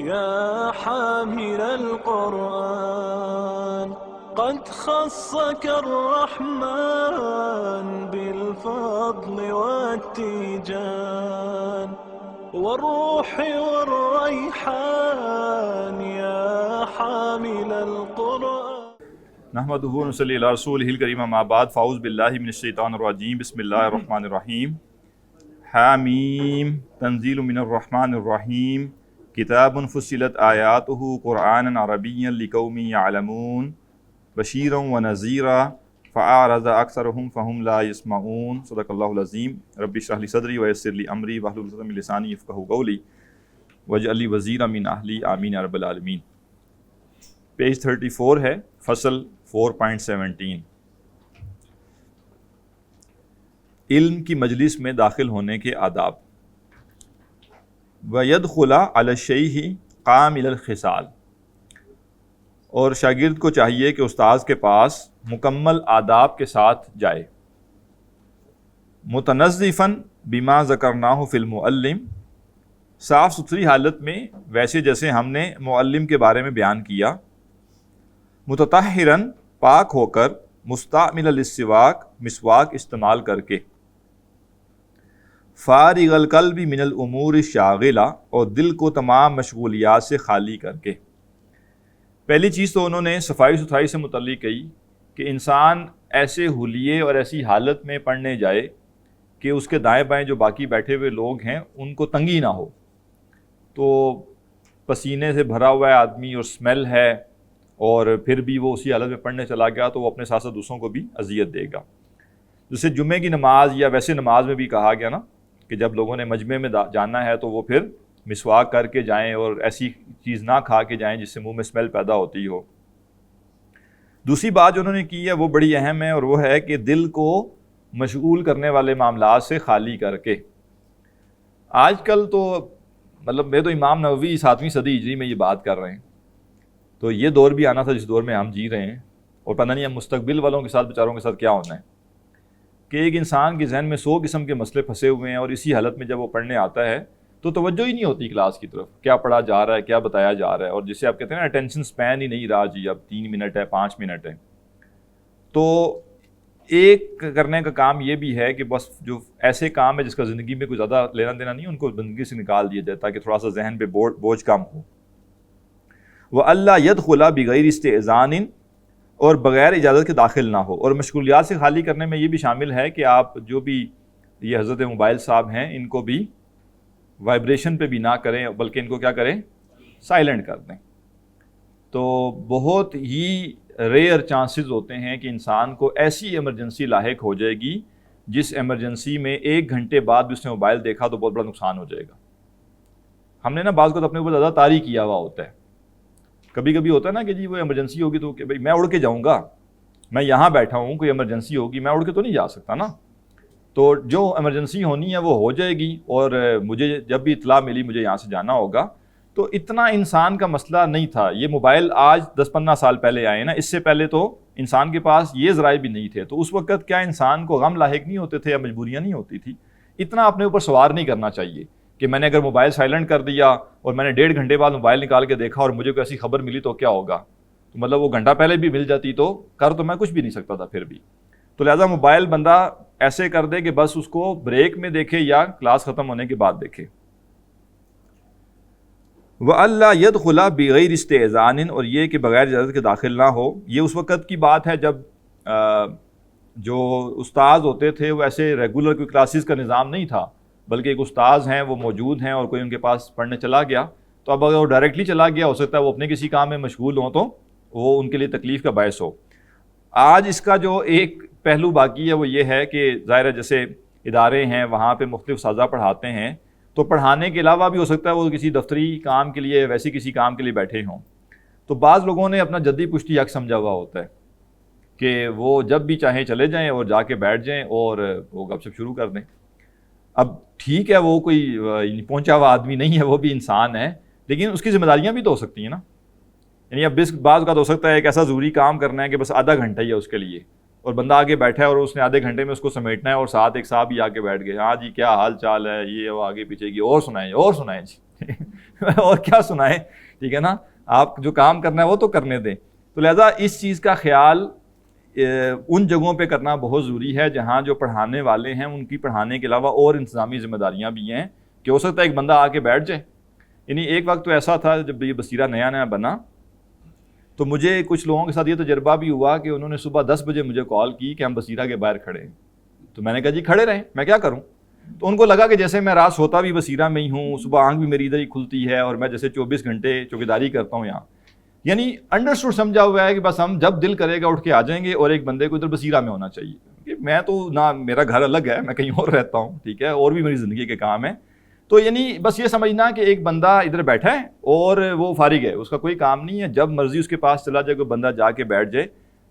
يا حامل القرآن قد خصك الرحمن بالفضل والتيجان والروح والريحان يا حامل القرآن. نحمدہ و نصلی علی رسولہ الکریم، اما بعد، فاعوذ باللہ من الشیطان الرجیم، بسم اللہ الرحمن الرحیم۔ حامیم تنزیل من الرحمن الرحیم، کتاب فصلت آیاتہ قرآنا عربیا لقوم یعلمون بشیرا ونذیرا فاعرض اکثرهم فهم لا یسمعون۔ صدق اللہ العظیم۔ رب اشرح لی صدری ویسر لی امری واحلل عقدۃ من لسانی یفقہوا قولی واجعل لی وزیرا من اہلی آمین یا رب العالمین۔ پیج 34 ہے، فصل 4.17۔ علم کی مجلس میں داخل ہونے کے آداب۔ وَيَدْخُلَ عَلَى الشَّيْخِ قَامِلَ الْخِصَالِ، اور شاگرد کو چاہیے کہ استاذ کے پاس مکمل آداب کے ساتھ جائے۔ متنظفاً بما ذکرناہ فی المعلم، صاف ستھری حالت میں ویسے جیسے ہم نے معلم کے بارے میں بیان کیا۔ متطہراً، پاک ہو کر، مستعمل للسواک، مسواک استعمال کر کے۔ فارغ القلب من الامور الشاغلہ، اور دل کو تمام مشغولیات سے خالی کر کے۔ پہلی چیز تو انہوں نے صفائی ستھرائی سے متعلق کہی کہ انسان ایسے حلیے اور ایسی حالت میں پڑھنے جائے کہ اس کے دائیں بائیں جو باقی بیٹھے ہوئے لوگ ہیں ان کو تنگی نہ ہو۔ تو پسینے سے بھرا ہوا ہے آدمی اور اسمیل ہے، اور پھر بھی وہ اسی حالت میں پڑھنے چلا گیا تو وہ اپنے ساتھ ساتھ دوسروں کو بھی اذیت دے گا۔ جیسے جمعے کی نماز یا ویسے نماز میں بھی کہا گیا نا کہ جب لوگوں نے مجمع میں جانا ہے تو وہ پھر مسواک کر کے جائیں اور ایسی چیز نہ کھا کے جائیں جس سے منہ میں اسمیل پیدا ہوتی ہو۔ دوسری بات جو انہوں نے کی ہے وہ بڑی اہم ہے، اور وہ ہے کہ دل کو مشغول کرنے والے معاملات سے خالی کر کے۔ آج کل تو میں تو امام نووی 7ویں صدی ہجری میں یہ بات کر رہے ہیں، تو یہ دور بھی آنا تھا جس دور میں ہم جی رہے ہیں، اور پتہ نہیں ہم مستقبل والوں کے ساتھ بیچاروں کے ساتھ کیا ہونا ہے کہ ایک انسان کے ذہن میں 100 قسم کے مسئلے پھنسے ہوئے ہیں، اور اسی حالت میں جب وہ پڑھنے آتا ہے تو توجہ ہی نہیں ہوتی کلاس کی طرف، کیا پڑھا جا رہا ہے، کیا بتایا جا رہا ہے، اور جسے آپ کہتے ہیں نا اٹینشن سپین ہی نہیں رہا جی، اب 3 منٹ ہے، 5 منٹ ہے۔ تو ایک کرنے کا کام یہ بھی ہے کہ بس جو ایسے کام ہے جس کا زندگی میں کوئی زیادہ لینا دینا نہیں، ان کو زندگی سے نکال دیا جائے تاکہ تھوڑا سا ذہن پہ بوجھ کم ہو۔ وَأَلَّا يَدْخُلَ بِغَيْرِ اسْتِئْذَانٍ، اور بغیر اجازت کے داخل نہ ہو۔ اور مشغولیات سے خالی کرنے میں یہ بھی شامل ہے کہ آپ جو بھی یہ حضرت موبائل صاحب ہیں ان کو بھی وائبریشن پہ بھی نہ کریں، بلکہ ان کو کیا کریں، سائلنٹ کر دیں۔ تو بہت ہی ریئر چانسز ہوتے ہیں کہ انسان کو ایسی ایمرجنسی لاحق ہو جائے گی جس ایمرجنسی میں 1 گھنٹے بعد بھی اس نے موبائل دیکھا تو بہت بڑا نقصان ہو جائے گا۔ ہم نے نا بعض کو اپنے اوپر زیادہ طاری کیا ہوا ہوتا ہے، کبھی کبھی ہوتا ہے نا کہ جی وہ ایمرجنسی ہوگی تو کہ بھائی میں اڑ کے جاؤں گا، میں یہاں بیٹھا ہوں، کوئی ایمرجنسی ہوگی، میں اڑ کے تو نہیں جا سکتا نا۔ تو جو ایمرجنسی ہونی ہے وہ ہو جائے گی، اور مجھے جب بھی اطلاع ملی مجھے یہاں سے جانا ہوگا۔ تو اتنا انسان کا مسئلہ نہیں تھا، یہ موبائل آج 10-15 سال پہلے آئے نا، اس سے پہلے تو انسان کے پاس یہ ذرائع بھی نہیں تھے، تو اس وقت کیا انسان کو غم لاحق نہیں ہوتے تھے یا مجبوریاں نہیں ہوتی تھی۔ اتنا اپنے اوپر سوار نہیں کرنا چاہیے کہ میں نے اگر موبائل سائلنٹ کر دیا اور میں نے 1.5 گھنٹے بعد موبائل نکال کے دیکھا اور مجھے کوئی ایسی خبر ملی تو کیا ہوگا، تو مطلب وہ گھنٹہ پہلے بھی مل جاتی تو میں کچھ بھی نہیں سکتا تھا پھر بھی۔ تو لہٰذا موبائل بندہ ایسے کر دے کہ بس اس کو بریک میں دیکھے یا کلاس ختم ہونے کے بعد دیکھے۔ وَأَلَّا يَدْخُلَ بِغَيْرِ اسْتِئْذَانٍ، اور یہ کہ بغیر اجازت کے داخل نہ ہو۔ یہ اس وقت کی بات ہے جب جو استاذ ہوتے تھے وہ ایسے ریگولر کوئی کلاسز کا نظام نہیں تھا، بلکہ ایک استاذ ہیں وہ موجود ہیں اور کوئی ان کے پاس پڑھنے چلا گیا تو اب اگر وہ ڈائریکٹلی چلا گیا ہو سکتا ہے وہ اپنے کسی کام میں مشغول ہوں تو وہ ان کے لیے تکلیف کا باعث ہو۔ آج اس کا جو ایک پہلو باقی ہے وہ یہ ہے کہ ظاہر ہے جیسے ادارے ہیں وہاں پہ مختلف اساتذہ پڑھاتے ہیں، تو پڑھانے کے علاوہ بھی ہو سکتا ہے وہ کسی دفتری کام کے لیے ویسے کسی کام کے لیے بیٹھے ہوں، تو بعض لوگوں نے اپنا جدی پشتی حق سمجھا ہوا ہوتا ہے کہ وہ جب بھی چاہیں چلے جائیں اور جا کے بیٹھ جائیں اور وہ گپ شپ شروع کر دیں۔ اب ٹھیک ہے وہ کوئی پہنچا ہوا آدمی نہیں ہے، وہ بھی انسان ہے، لیکن اس کی ذمہ داریاں بھی تو ہو سکتی ہیں نا۔ یعنی اب بعض کا تو ہو سکتا ہے ایک ایسا ضروری کام کرنا ہے کہ بس آدھا گھنٹہ ہی ہے اس کے لیے، اور بندہ آگے بیٹھا ہے اور اس نے آدھے گھنٹے میں اس کو سمیٹنا ہے، اور ساتھ ایک صاحب ہی آ کے بیٹھ گئے، ہاں جی کیا حال چال ہے، یہ وہ آگے پیچھے کی اور سنائیں جی۔ اور کیا سنائیں, ٹھیک ہے نا, آپ جو کام کرنا ہے وہ تو کرنے دیں. تو لہٰذا اس چیز کا خیال ان جگہوں پہ کرنا بہت ضروری ہے جہاں جو پڑھانے والے ہیں ان کی پڑھانے کے علاوہ اور انتظامی ذمہ داریاں بھی ہیں, کہ ہو سکتا ہے ایک بندہ آ کے بیٹھ جائے. یعنی ایک وقت تو ایسا تھا جب یہ بصیرہ نیا نیا بنا, تو مجھے کچھ لوگوں کے ساتھ یہ تجربہ بھی ہوا کہ انہوں نے صبح 10 بجے مجھے کال کی کہ ہم بصیرہ کے باہر کھڑے ہیں. تو میں نے کہا جی کھڑے رہیں, میں کیا کروں. تو ان کو لگا کہ جیسے میں رات سوتا بھی بصیرہ میں ہی ہوں, صبح آنکھ بھی میری ادھر ہی کھلتی ہے, اور میں جیسے 24 گھنٹے چوکیداری کرتا ہوں یہاں. یعنی انڈرسٹوڈ سمجھا ہوا ہے کہ بس ہم جب دل کرے گا اٹھ کے آ جائیں گے, اور ایک بندے کو ادھر بصیرہ میں ہونا چاہیے. کہ میں تو نہ, میرا گھر الگ ہے, میں کہیں اور رہتا ہوں, ٹھیک ہے, اور بھی میری زندگی کے کام ہیں. تو یعنی بس یہ سمجھنا کہ ایک بندہ ادھر بیٹھا ہے اور وہ فارغ ہے, اس کا کوئی کام نہیں ہے, جب مرضی اس کے پاس چلا جائے, کوئی بندہ جا کے بیٹھ جائے.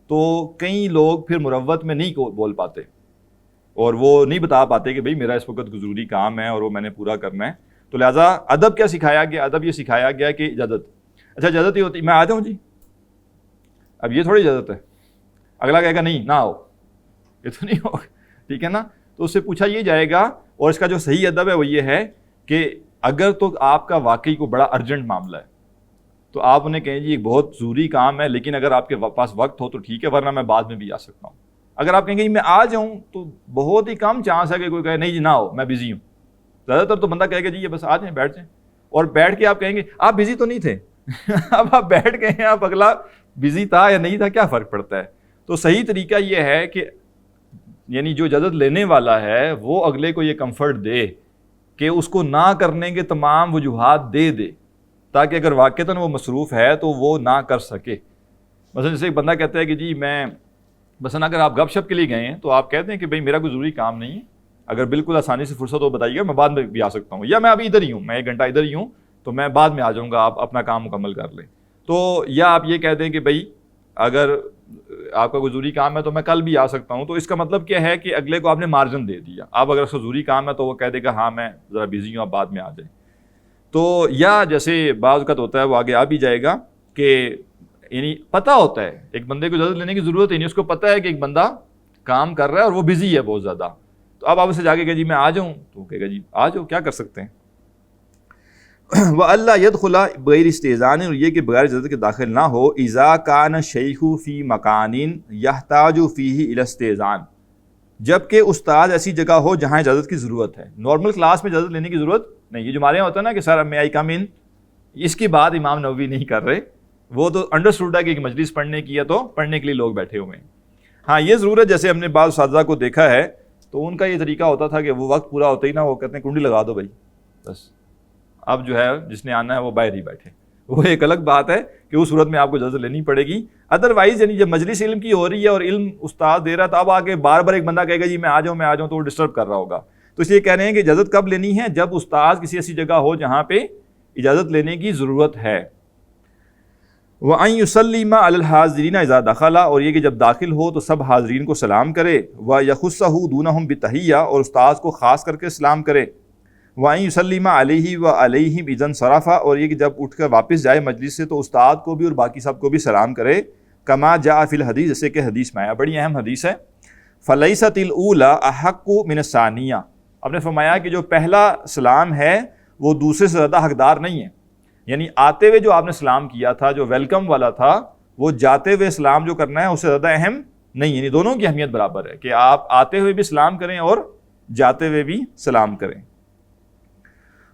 تو کئی لوگ پھر مروت میں نہیں بول پاتے, اور وہ نہیں بتا پاتے کہ بھئی میرا اس وقت ضروری کام ہے اور وہ میں نے پورا کرنا ہے. تو لہٰذا ادب کیا سکھایا گیا, ادب یہ سکھایا گیا کہ اجازت. اچھا اجازت یہ ہوتی, میں آ جاؤں جی, اب یہ تھوڑی اجازت ہے. اگلا کہے گا نہیں نہ آؤ, یہ تو نہیں ہوگا, ٹھیک ہے نا. تو اس سے پوچھا یہ جائے گا, اور اس کا جو صحیح ادب ہے وہ یہ ہے کہ اگر تو آپ کا واقعی کو بڑا ارجنٹ معاملہ ہے تو آپ انہیں کہیں جی ایک بہت ضروری کام ہے, لیکن اگر آپ کے پاس وقت ہو تو ٹھیک ہے, ورنہ میں بعد میں بھی آ سکتا ہوں. اگر آپ کہیں گے میں آ جاؤں تو بہت ہی کم چانس ہے کہ کوئی کہے نہیں جی نہ ہو میں بزی ہوں. زیادہ تر تو بندہ کہے گا جی یہ بس آ جائیں بیٹھ جائیں, اور بیٹھ کے آپ کہیں گے آپ بزی تو نہیں تھے. اب آپ بیٹھ گئے ہیں, آپ اگلا بزی تھا یا نہیں تھا کیا فرق پڑتا ہے. تو صحیح طریقہ یہ ہے کہ یعنی جو اجازت لینے والا ہے وہ اگلے کو یہ کمفرٹ دے کہ اس کو نہ کرنے کے تمام وجوہات دے دے, تاکہ اگر واقعتاً وہ مصروف ہے تو وہ نہ کر سکے. مثلا جیسے ایک بندہ کہتا ہے کہ جی میں مثلا اگر آپ گپ شپ کے لیے گئے ہیں تو آپ کہتے ہیں کہ بھئی میرا کوئی ضروری کام نہیں ہے, اگر بالکل آسانی سے فرصت ہو بتائیے گا, میں بعد میں بھی آ سکتا ہوں, یا میں ابھی ادھر ہی ہوں, میں 1 گھنٹہ ادھر ہی ہوں, تو میں بعد میں آ جاؤں گا, آپ اپنا کام مکمل کر لیں. تو یا آپ یہ کہہ دیں کہ بھئی اگر آپ کا کوئی ضروری کام ہے تو میں کل بھی آ سکتا ہوں. تو اس کا مطلب کیا ہے کہ اگلے کو آپ نے مارجن دے دیا. آپ اگر اس کو ضروری کام ہے تو وہ کہہ دے گا ہاں میں ذرا بزی ہوں, آپ بعد میں آ جائیں. تو یا جیسے بعض اوقات ہوتا ہے وہ آگے آ بھی جائے گا کہ یعنی پتہ ہوتا ہے ایک بندے کو اجازت لینے کی ضرورت ہی نہیں, اس کو پتہ ہے کہ ایک بندہ کام کر رہا ہے اور وہ بزی ہے بہت زیادہ. تو اب آپ اسے جا کے کہ جی میں آ جاؤں, تو کہے گا جی آ جاؤ, کیا کر سکتے ہیں. وَأَلَّا يَدْخُلَ بغیر استئذان, اور یہ کہ بغیر اجازت کے داخل نہ ہو, اذا کان الشیخ فی مکان یحتاج فیہ الی استئذان, جبکہ استاد ایسی جگہ ہو جہاں اجازت کی ضرورت ہے. نارمل کلاس میں اجازت لینے کی ضرورت نہیں, یہ جو ہمارے یہاں ہوتا ہے نا کہ سر میں آئی کم ان, اس کی بات امام نووی نہیں کر رہے. وہ تو انڈرسٹوڈ ہے کہ ایک مجلس پڑھنے کی ہے تو پڑھنے کے لیے لوگ بیٹھے ہوئے ہیں. ہاں یہ ضرور ہے, جیسے ہم نے بعض اساتذہ کو دیکھا ہے تو ان کا یہ طریقہ ہوتا تھا کہ وہ وقت پورا ہوتا ہی نا وہ کہتے ہیں کنڈی لگا دو بھائی, بس اب جو ہے جس نے آنا ہے وہ باہر ہی بیٹھے. وہ ایک الگ بات ہے کہ اس صورت میں آپ کو اجازت لینی پڑے گی. ادروائز یعنی جب مجلس علم کی ہو رہی ہے اور علم استاد دے رہا ہے, تو اب آگے بار بار ایک بندہ کہے گا جی میں آ جاؤں تو وہ ڈسٹرب کر رہا ہوگا. تو اس لیے کہہ رہے ہیں کہ اجازت کب لینی ہے, جب استاد کسی ایسی جگہ ہو جہاں پہ اجازت لینے کی ضرورت ہے. وَأَن يُسَلِّمَ عَلَى الْحَاضِرِينَ إِذَا دَخَلَ, اور یہ کہ جب داخل ہو تو سب حاضرین کو سلام کرے. وَيَخُصَّهُ دُونَهُم بِالتَّحِيَّةِ, اور استاد کو خاص کر کے سلام کرے. وَأَن يُسَلِّمَ عَلَيْهِ وَعَلَيْهِمْ إِذَا انصَرَفَ, اور یہ کہ جب اٹھ کر واپس جائے مجلس سے تو استاد کو بھی اور باقی سب کو بھی سلام کرے. كما جاء فی الحدیث, جیسے کہ حدیث میں آیا, بڑی اہم حدیث ہے. فَلَيْسَتِ الْأُولَى أَحَقُّ مِنَ الثَّانِيَةِ, آپ نے فرمایا کہ جو پہلا سلام ہے وہ دوسرے سے زیادہ حقدار نہیں ہے. یعنی آتے ہوئے جو آپ نے سلام کیا تھا جو ویلکم والا تھا, وہ جاتے ہوئے سلام جو کرنا ہے اس سے زیادہ اہم نہیں. یعنی دونوں کی اہمیت برابر ہے کہ آپ آتے ہوئے بھی سلام کریں اور جاتے ہوئے بھی سلام کریں.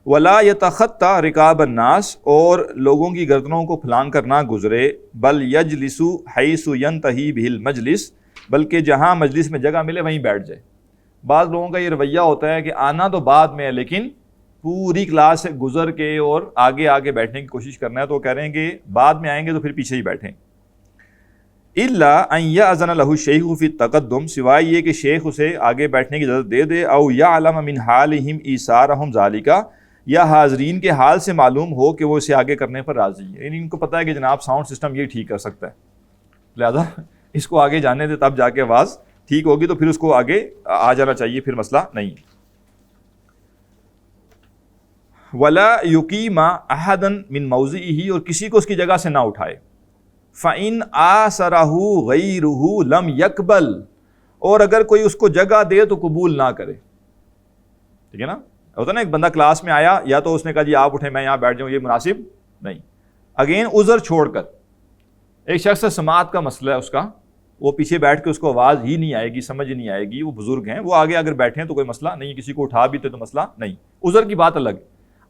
ولا يتخطى رکاب الناس, اور لوگوں کی گردنوں کو پھلانگ کر نہ گزرے. بل یجلس حیث ینتہی بہ المجلس, بلکہ جہاں مجلس میں جگہ ملے وہیں بیٹھ جائے. بعض لوگوں کا یہ رویہ ہوتا ہے کہ آنا تو بعد میں ہے لیکن پوری کلاس سے گزر کے اور آگے بیٹھنے کی کوشش کرنا ہے, تو وہ کہہ رہے ہیں کہ بعد میں آئیں گے تو پھر پیچھے ہی بیٹھیں. الا ان یاذن له الشیخ فی التقدم, سوائے یہ کہ شیخ اسے آگے بیٹھنے کی اجازت دے دے. او یعلم من حالهم ایثارهم ذالک, یا حاضرین کے حال سے معلوم ہو کہ وہ اسے آگے کرنے پر راضی ہے. یعنی ان کو پتہ ہے کہ جناب ساؤنڈ سسٹم یہ ٹھیک کر سکتا ہے, لہذا اس کو آگے جانے دے, تب جا کے آواز ٹھیک ہوگی, تو پھر اس کو آگے آ جانا چاہیے, پھر مسئلہ نہیں. ولا یقیم احدا من موضعه, اور کسی کو اس کی جگہ سے نہ اٹھائے. فإن آثرہ غیرہ لم یقبل, اور اگر کوئی اس کو جگہ دے تو قبول نہ کرے. ٹھیک ہے نا, ہوتا نا ایک بندہ کلاس میں آیا یا تو اس نے کہا جی آپ اٹھیں میں یہاں بیٹھ جاؤں، یہ مناسب نہیں. اگین عذر چھوڑ کر ایک شخص سماعت کا مسئلہ ہے اس کا، وہ پیچھے بیٹھ کے اس کو آواز ہی نہیں آئے گی، سمجھ نہیں آئے گی، وہ بزرگ ہیں، وہ آگے اگر بیٹھے ہیں تو کوئی مسئلہ نہیں، کسی کو اٹھا بھی تو مسئلہ نہیں. عذر کی بات الگ.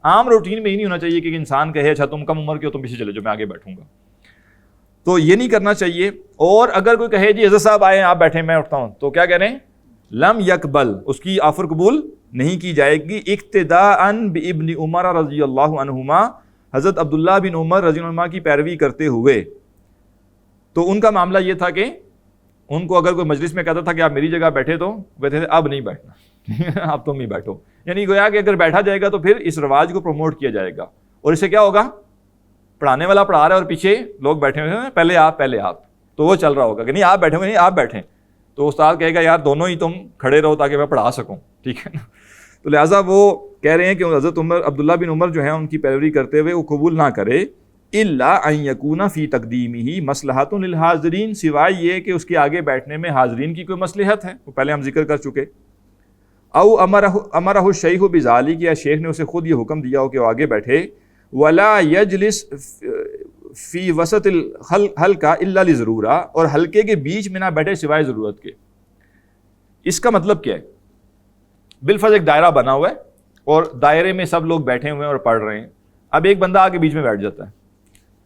عام روٹین میں ہی نہیں ہونا چاہیے کہ انسان کہے اچھا تم کم عمر کے ہو تم پیچھے چلے جاؤ میں آگے بیٹھوں گا، تو یہ نہیں کرنا چاہیے. اور اگر کوئی کہے جی عزت صاحب آئے آپ بیٹھیں میں اٹھتا ہوں، تو کیا کہہ رہے ہیں؟ لم یقبل، اس کی آفر قبول نہیں کی جائے گی. اقتداء بابن عمر رضی اللہ عنہما، حضرت عبداللہ بن عمر رضی اللہ عنہما کی پیروی کرتے ہوئے. تو ان کا معاملہ یہ تھا کہ ان کو اگر کوئی مجلس میں کہتا تھا کہ آپ میری جگہ بیٹھے تو کہتے تھے اب نہیں بیٹھنا اب تم ہی بیٹھو. یعنی گویا کہ اگر بیٹھا جائے گا تو پھر اس رواج کو پروموٹ کیا جائے گا، اور اس سے کیا ہوگا؟ پڑھانے والا پڑھا رہا ہے اور پیچھے لوگ بیٹھے ہوئے ہیں پہلے آپ تو وہ چل رہا ہوگا کہ نہیں آپ بیٹھے ہوئے نہیں آپ بیٹھیں، تو استاد کہے گا یار دونوں ہی تم کھڑے رہو تاکہ میں پڑھا سکوں، ٹھیک ہے نا. تو لہٰذا وہ کہہ رہے ہیں کہ حضرت عبداللہ بن عمر جو ہیں ان کی پیروی کرتے ہوئے وہ قبول نہ کرے. الا ان یکون فی تقدیمہ مصلحۃ للحاضرین، سوائے یہ کہ اس کے آگے بیٹھنے میں حاضرین کی کوئی مصلحت ہے، وہ پہلے ہم ذکر کر چکے. او امرہ الشیخ بذالک، یا شیخ نے اسے خود یہ حکم دیا ہو کہ وہ آگے بیٹھے. ولا یجلس فی وسط الحلقہ الا لضرورہ، اور حلقے کے بیچ میں نہ بیٹھے سوائے ضرورت کے. اس کا مطلب کیا ہے؟ بالفرض ایک دائرہ بنا ہوا ہے اور دائرے میں سب لوگ بیٹھے ہوئے ہیں اور پڑھ رہے ہیں. اب ایک بندہ آ کے بیچ میں بیٹھ جاتا ہے،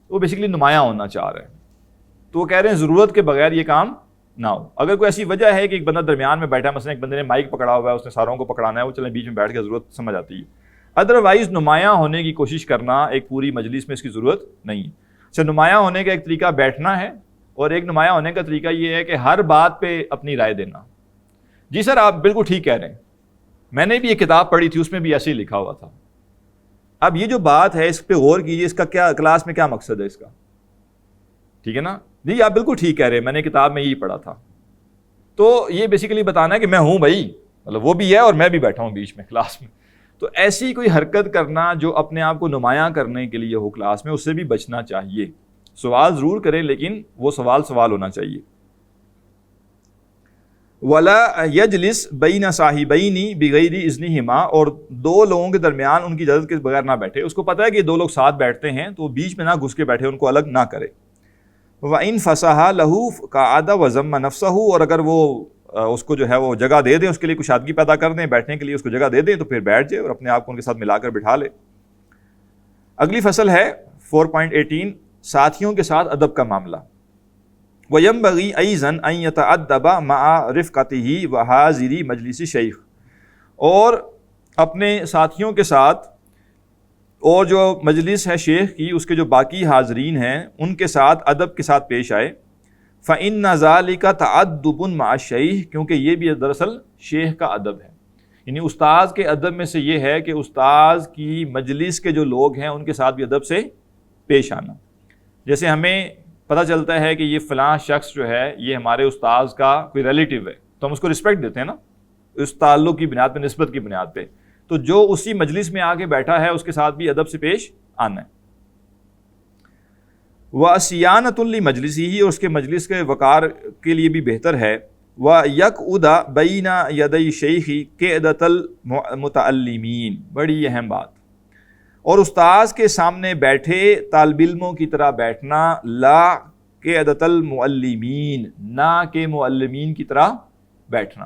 وہ بیسیکلی نمایاں ہونا چاہ رہے ہیں، تو وہ کہہ رہے ہیں ضرورت کے بغیر یہ کام نہ ہو. اگر کوئی ایسی وجہ ہے کہ ایک بندہ درمیان میں بیٹھا ہے، مثلا ایک بندے نے مائک پکڑا ہوا ہے اس نے ساروں کو پکڑانا ہے، وہ چلیں بیچ میں بیٹھ کے ضرورت سمجھ آتی ہے. ادروائز نمایاں ہونے کی کوشش کرنا ایک پوری مجلس میں اس کی ضرورت نہیں ہے. اچھا، نمایاں ہونے کا ایک طریقہ بیٹھنا ہے، اور ایک نمایاں ہونے کا طریقہ یہ ہے کہ ہر بات پہ اپنی رائے دینا. جی سر آپ بالکل ٹھیک کہہ رہے ہیں، میں نے بھی یہ کتاب پڑھی تھی اس میں بھی ایسے ہی لکھا ہوا تھا. اب یہ جو بات ہے اس پہ غور کیجیے، اس کا کیا کلاس میں کیا مقصد ہے اس کا، ٹھیک ہے نا. جی آپ بالکل ٹھیک کہہ رہے ہیں، میں نے کتاب میں یہی پڑھا تھا. تو یہ بیسیکلی بتانا ہے کہ میں ہوں بھائی، مطلب وہ بھی ہے اور میں بھی بیٹھا ہوں بیچ میں کلاس میں. تو ایسی کوئی حرکت کرنا جو اپنے آپ کو نمایاں کرنے کے لیے ہو کلاس میں، اس سے بھی بچنا چاہیے. سوال ضرور کریں لیکن وہ سوال ہونا چاہیے. ولا یجلس بین صاحبین بغیر اذنہما، اور دو لوگوں کے درمیان ان کی اجازت کے بغیر نہ بیٹھے. اس کو پتہ ہے کہ دو لوگ ساتھ بیٹھتے ہیں تو بیچ میں نہ گھس کے بیٹھے، ان کو الگ نہ کرے. وَإِن فَسَحَ لَهُ قَعَدَ وَضَمَّ نَفْسَهُ، اور اگر وہ اس کو جو ہے وہ جگہ دے دیں، اس کے لیے کشادگی پیدا کر دیں، بیٹھنے کے لیے اس کو جگہ دے دیں، تو پھر بیٹھ جائے اور اپنے آپ کو ان کے ساتھ ملا کر بٹھا لے. اگلی فصل ہے 4.18، ساتھیوں کے ساتھ ادب کا معاملہ. وَيَنبَغِي أَيْضًا أَن يَتَأَدَّبَ مَعَ رِفْقَتِهِ وَحَاضِرِي مَجْلِسِ الشَّيْخِ، اور اپنے ساتھیوں کے ساتھ اور جو مجلس ہے شیخ کی اس کے جو باقی حاضرین ہیں ان کے ساتھ ادب کے ساتھ پیش آئے. فَإِنَّ ذَلِكَ تَعَدُّبٌ مَعَ الشَّيْخِ، کیونکہ یہ بھی دراصل شیخ کا ادب ہے. یعنی استاذ کے ادب میں سے یہ ہے کہ استاذ کی مجلس کے جو لوگ ہیں ان کے ساتھ بھی ادب سے پیش آنا. جیسے ہمیں پتہ چلتا ہے کہ یہ فلاں شخص جو ہے یہ ہمارے استاذ کا کوئی ریلیٹیو ہے تو ہم اس کو رسپیکٹ دیتے ہیں نا، اس تعلق کی بنیاد پہ، نسبت کی بنیاد پہ. تو جو اسی مجلس میں آ کے بیٹھا ہے اس کے ساتھ بھی ادب سے پیش آنا ہے. وَصِيَانَةٌ لِمَجْلِسِهِ، اور اس کے مجلس کے وقار کے لیے بھی بہتر ہے. وَيَقْعُدَ بَيْنَ يَدَيْ الشَّيْخِ قِعْدَةَ الْمُتَعَلِّمِينَ، بڑی اہم بات. اور استاذ کے سامنے بیٹھے طالب علموں کی طرح بیٹھنا، لا قِعْدَةَ الْمُعَلِّمِينَ، نہ کہ معلمین کی طرح بیٹھنا.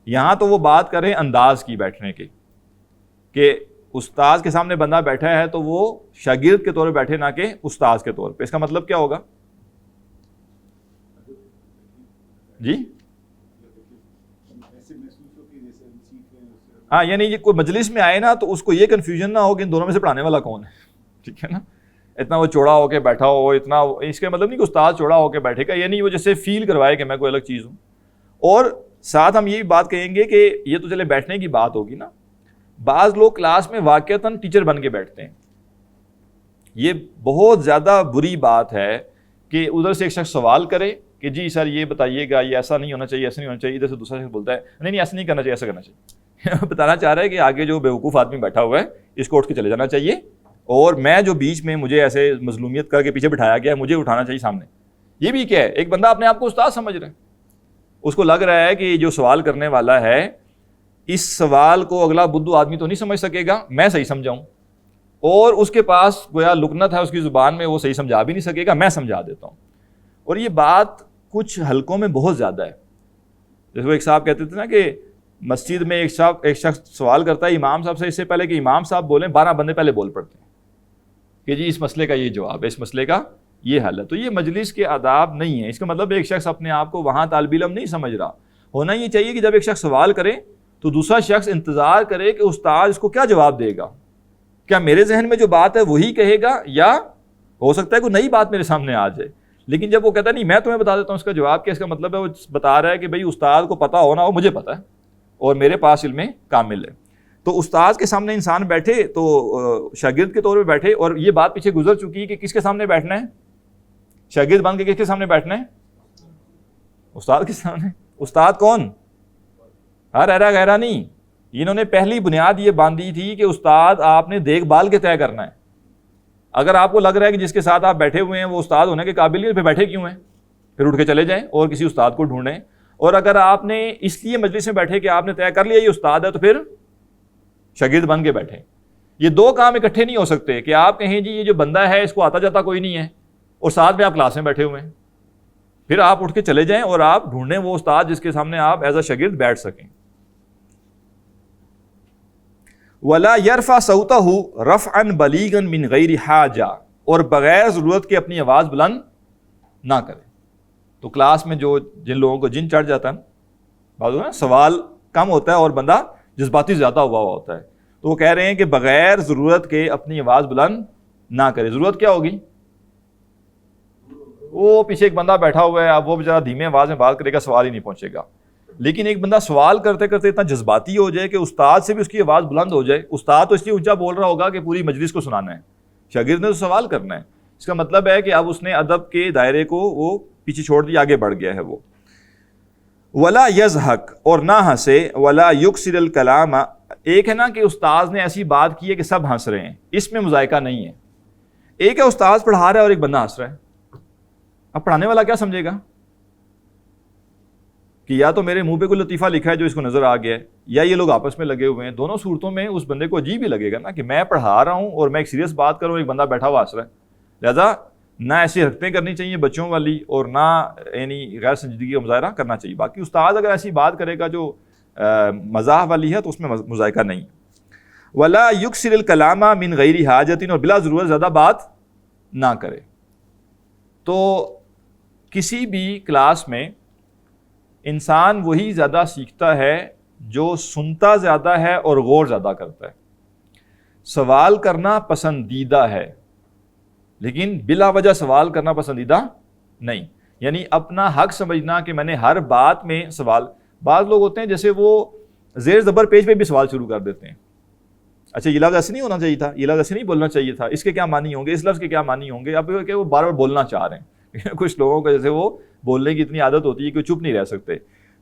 یہاں تو وہ بات کر رہے ہیں انداز کی بیٹھنے کے، کہ استاذ کے سامنے بندہ بیٹھا ہے تو وہ شاگرد کے طور پہ بیٹھے نہ کہ استاذ کے طور پہ. اس کا مطلب کیا ہوگا جی؟ ہاں، یعنی یہ کوئی مجلس میں آئے نا تو اس کو یہ کنفیوژن نہ ہو کہ ان دونوں میں سے پڑھانے والا کون ہے، ٹھیک ہے نا. اتنا وہ چوڑا ہو کے بیٹھا ہو، اتنا اس کا مطلب نہیں کہ استاد چوڑا ہو کے بیٹھے گا، یہ نہیں وہ جیسے فیل کروائے کہ میں کوئی الگ چیز ہوں. اور ساتھ ہم یہ بھی بات کہیں گے کہ یہ تو چلے بیٹھنے کی بات ہوگی نا، بعض لوگ کلاس میں واقعتاً ٹیچر بن کے بیٹھتے ہیں. یہ بہت زیادہ بری بات ہے کہ ادھر سے ایک شخص سوال کرے کہ جی سر یہ بتائیے گا، یہ ایسا نہیں ہونا چاہیے، ایسا نہیں ہونا چاہیے. ادھر سے دوسرا شخص بولتا ہے نہیں ایسا نہیں کرنا چاہیے، ایسا کرنا چاہیے. بتانا چاہ رہا ہے کہ آگے جو بیوقوف آدمی بیٹھا ہوا ہے اس کو اٹھ کے چلے جانا چاہیے، اور میں جو بیچ میں مجھے ایسے مظلومیت کر کے پیچھے بٹھایا گیا ہے مجھے اٹھانا چاہیے سامنے. یہ بھی کیا ہے، ایک بندہ اپنے آپ کو استاد سمجھ رہا ہے، اس کو لگ رہا ہے کہ جو سوال کرنے والا ہے اس سوال کو اگلا بدھو آدمی تو نہیں سمجھ سکے گا، میں صحیح سمجھاؤں، اور اس کے پاس گویا لکنت ہے اس کی زبان میں، وہ صحیح سمجھا بھی نہیں سکے گا، میں سمجھا دیتا ہوں. اور یہ بات کچھ حلقوں میں بہت زیادہ ہے. جیسے وہ ایک صاحب کہتے تھے نا کہ مسجد میں ایک شخص سوال کرتا ہے امام صاحب سے، اس سے پہلے کہ امام صاحب بولیں 12 بندے پہلے بول پڑتے ہیں کہ جی اس مسئلے کا یہ جواب ہے، اس مسئلے کا یہ حل ہے. تو یہ مجلس کے آداب نہیں ہے. اس کا مطلب ایک شخص اپنے آپ کو وہاں طالب علم نہیں سمجھ رہا. ہونا یہ چاہیے کہ جب ایک شخص سوال کرے تو دوسرا شخص انتظار کرے کہ استاد اس کو کیا جواب دے گا. کیا میرے ذہن میں جو بات ہے وہی کہے گا، یا ہو سکتا ہے کوئی نئی بات میرے سامنے آ جائے. لیکن جب وہ کہتا ہے نہیں میں تمہیں بتا دیتا ہوں اس کا جواب کیا، اس کا مطلب ہے وہ بتا رہا ہے کہ بھئی استاد کو پتہ ہونا ہو مجھے پتہ ہے اور میرے پاس علم کامل ہے. تو استاد کے سامنے انسان بیٹھے تو شاگرد کے طور پہ بیٹھے، اور یہ بات پیچھے گزر چکی ہے کہ کس کے سامنے بیٹھنا ہے، شاگرد بن کے کس کے سامنے بیٹھنا ہے، استاد کے سامنے. استاد کون؟ ہر ایرا غیرہ نہیں. انہوں نے پہلی بنیاد یہ باندھی تھی کہ استاد آپ نے دیکھ بھال کے طے کرنا ہے. اگر آپ کو لگ رہا ہے کہ جس کے ساتھ آپ بیٹھے ہوئے ہیں وہ استاد ہونے کے قابل نہیں، پھر بیٹھے کیوں ہیں؟ پھر اٹھ کے چلے جائیں اور کسی استاد کو ڈھونڈیں. اور اگر آپ نے اس لیے مجلس میں بیٹھے کہ آپ نے طے کر لیا یہ استاد ہے، تو پھر شاگرد بن کے بیٹھیں. یہ دو کام اکٹھے نہیں ہو سکتے کہ آپ کہیں جی یہ جو بندہ ہے اس کو آتا جاتا کوئی نہیں ہے، اور ساتھ میں آپ کلاس میں بیٹھے ہوئے ہیں. پھر آپ اٹھ کے چلے جائیں اور آپ ڈھونڈیں وہ استاد جس کے سامنے آپ ایز اے شاگرد بیٹھ سکیں. وَلَا يَرْفَعْ صَوْتَهُ رَفْعًا بَلِيغًا مِنْ غَيْرِ حَاجَةٍ، اور بغیر ضرورت کے اپنی آواز بلند نہ کرے. تو کلاس میں جن لوگوں کو جن چڑھ جاتا ہے بعض نا، سوال کم ہوتا ہے اور بندہ جذباتی زیادہ ہوا ہوتا ہے، تو وہ کہہ رہے ہیں کہ بغیر ضرورت کے اپنی آواز بلند نہ کرے. ضرورت کیا ہوگی؟ وہ پیچھے ایک بندہ بیٹھا ہوا ہے، اب وہ بیچارہ دھیمی آواز میں بات کرے گا، سوال ہی نہیں پہنچے گا. لیکن ایک بندہ سوال کرتے کرتے اتنا جذباتی ہو جائے کہ استاد سے بھی اس کی آواز بلند ہو جائے. استاد تو اس لیے اونچا بول رہا ہوگا کہ پوری مجلس کو سنانا ہے، شاگرد نے تو سوال کرنا ہے. اس کا مطلب ہے کہ اب اس نے ادب کے دائرے کو وہ پیچھے چھوڑ دیا، آگے بڑھ گیا ہے وہ. ولا یضحک، اور نہ ہنسے. ولا یکثر الکلام، ایک ہے نا کہ استاذ نے ایسی بات کی ہے کہ سب ہنس رہے ہیں، اس میں مذائقہ نہیں ہے. ایک ہے استاذ پڑھا رہا ہے اور ایک بندہ ہنس رہا ہے. اب پڑھانے والا کیا سمجھے گا کہ یا تو میرے منہ پہ کوئی لطیفہ لکھا ہے جو اس کو نظر آ گیا ہے، یا یہ لوگ آپس میں لگے ہوئے ہیں. دونوں صورتوں میں اس بندے کو عجیب ہی لگے گا نا کہ میں پڑھا رہا ہوں اور میں ایک سیریس بات کروں، ایک بندہ بیٹھا ہوا ہنس رہا ہے. لہذا نہ ایسی حرکتیں کرنی چاہیے بچوں والی، اور نہ یعنی غیر سنجیدگی کا مظاہرہ کرنا چاہیے. باقی استاد اگر ایسی بات کرے گا جو مزاح والی ہے تو اس میں مذائقہ نہیں. ولا یکثر الکلام من غیر حاجت، اور بلا ضرورت زیادہ بات نہ کرے. تو کسی بھی کلاس میں انسان وہی زیادہ سیکھتا ہے جو سنتا زیادہ ہے اور غور زیادہ کرتا ہے. سوال کرنا پسندیدہ ہے لیکن بلا وجہ سوال کرنا پسندیدہ نہیں. یعنی اپنا حق سمجھنا کہ میں نے ہر بات میں سوال. بعض لوگ ہوتے ہیں جیسے وہ زیر زبر پیج پہ بھی سوال شروع کر دیتے ہیں. اچھا یہ لفظ ایسے نہیں ہونا چاہیے تھا، یہ لفظ ایسے نہیں بولنا چاہیے تھا، اس کے کیا معنی ہوں گے، اس لفظ کے کیا معنی ہوں گے. اب کہ وہ بار بار بولنا چاہ رہے ہیں. کچھ لوگوں کو جیسے وہ بولنے کی اتنی عادت ہوتی ہے کہ وہ چپ نہیں رہ سکتے.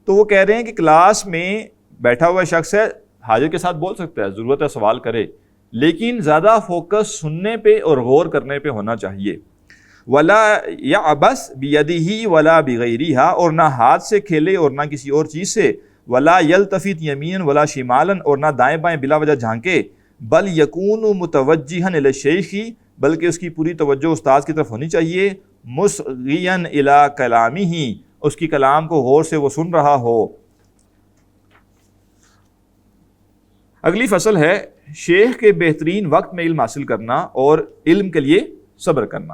تو وہ کہہ رہے ہیں کہ کلاس میں بیٹھا ہوا شخص ہے، حاجت کے ساتھ بول سکتا ہے، ضرورت ہے سوال کرے، لیکن زیادہ فوکس سننے پہ اور غور کرنے پہ ہونا چاہیے. ولا یعبس بیدہ ولا بغیرہا، اور نہ ہاتھ سے کھیلے اور نہ کسی اور چیز سے. ولا یلتفت یمینا ولا شمالا، اور نہ دائیں بائیں بلا وجہ جھانکے. بل یکون متوجہا الی الشیخ، بلکہ اس کی پوری توجہ استاد کی طرف ہونی چاہیے. مصغیا الی کلامہ، اس کی کلام کو غور سے وہ سن رہا ہو. اگلی فصل ہے شیخ کے بہترین وقت میں علم حاصل کرنا اور علم کے لیے صبر کرنا.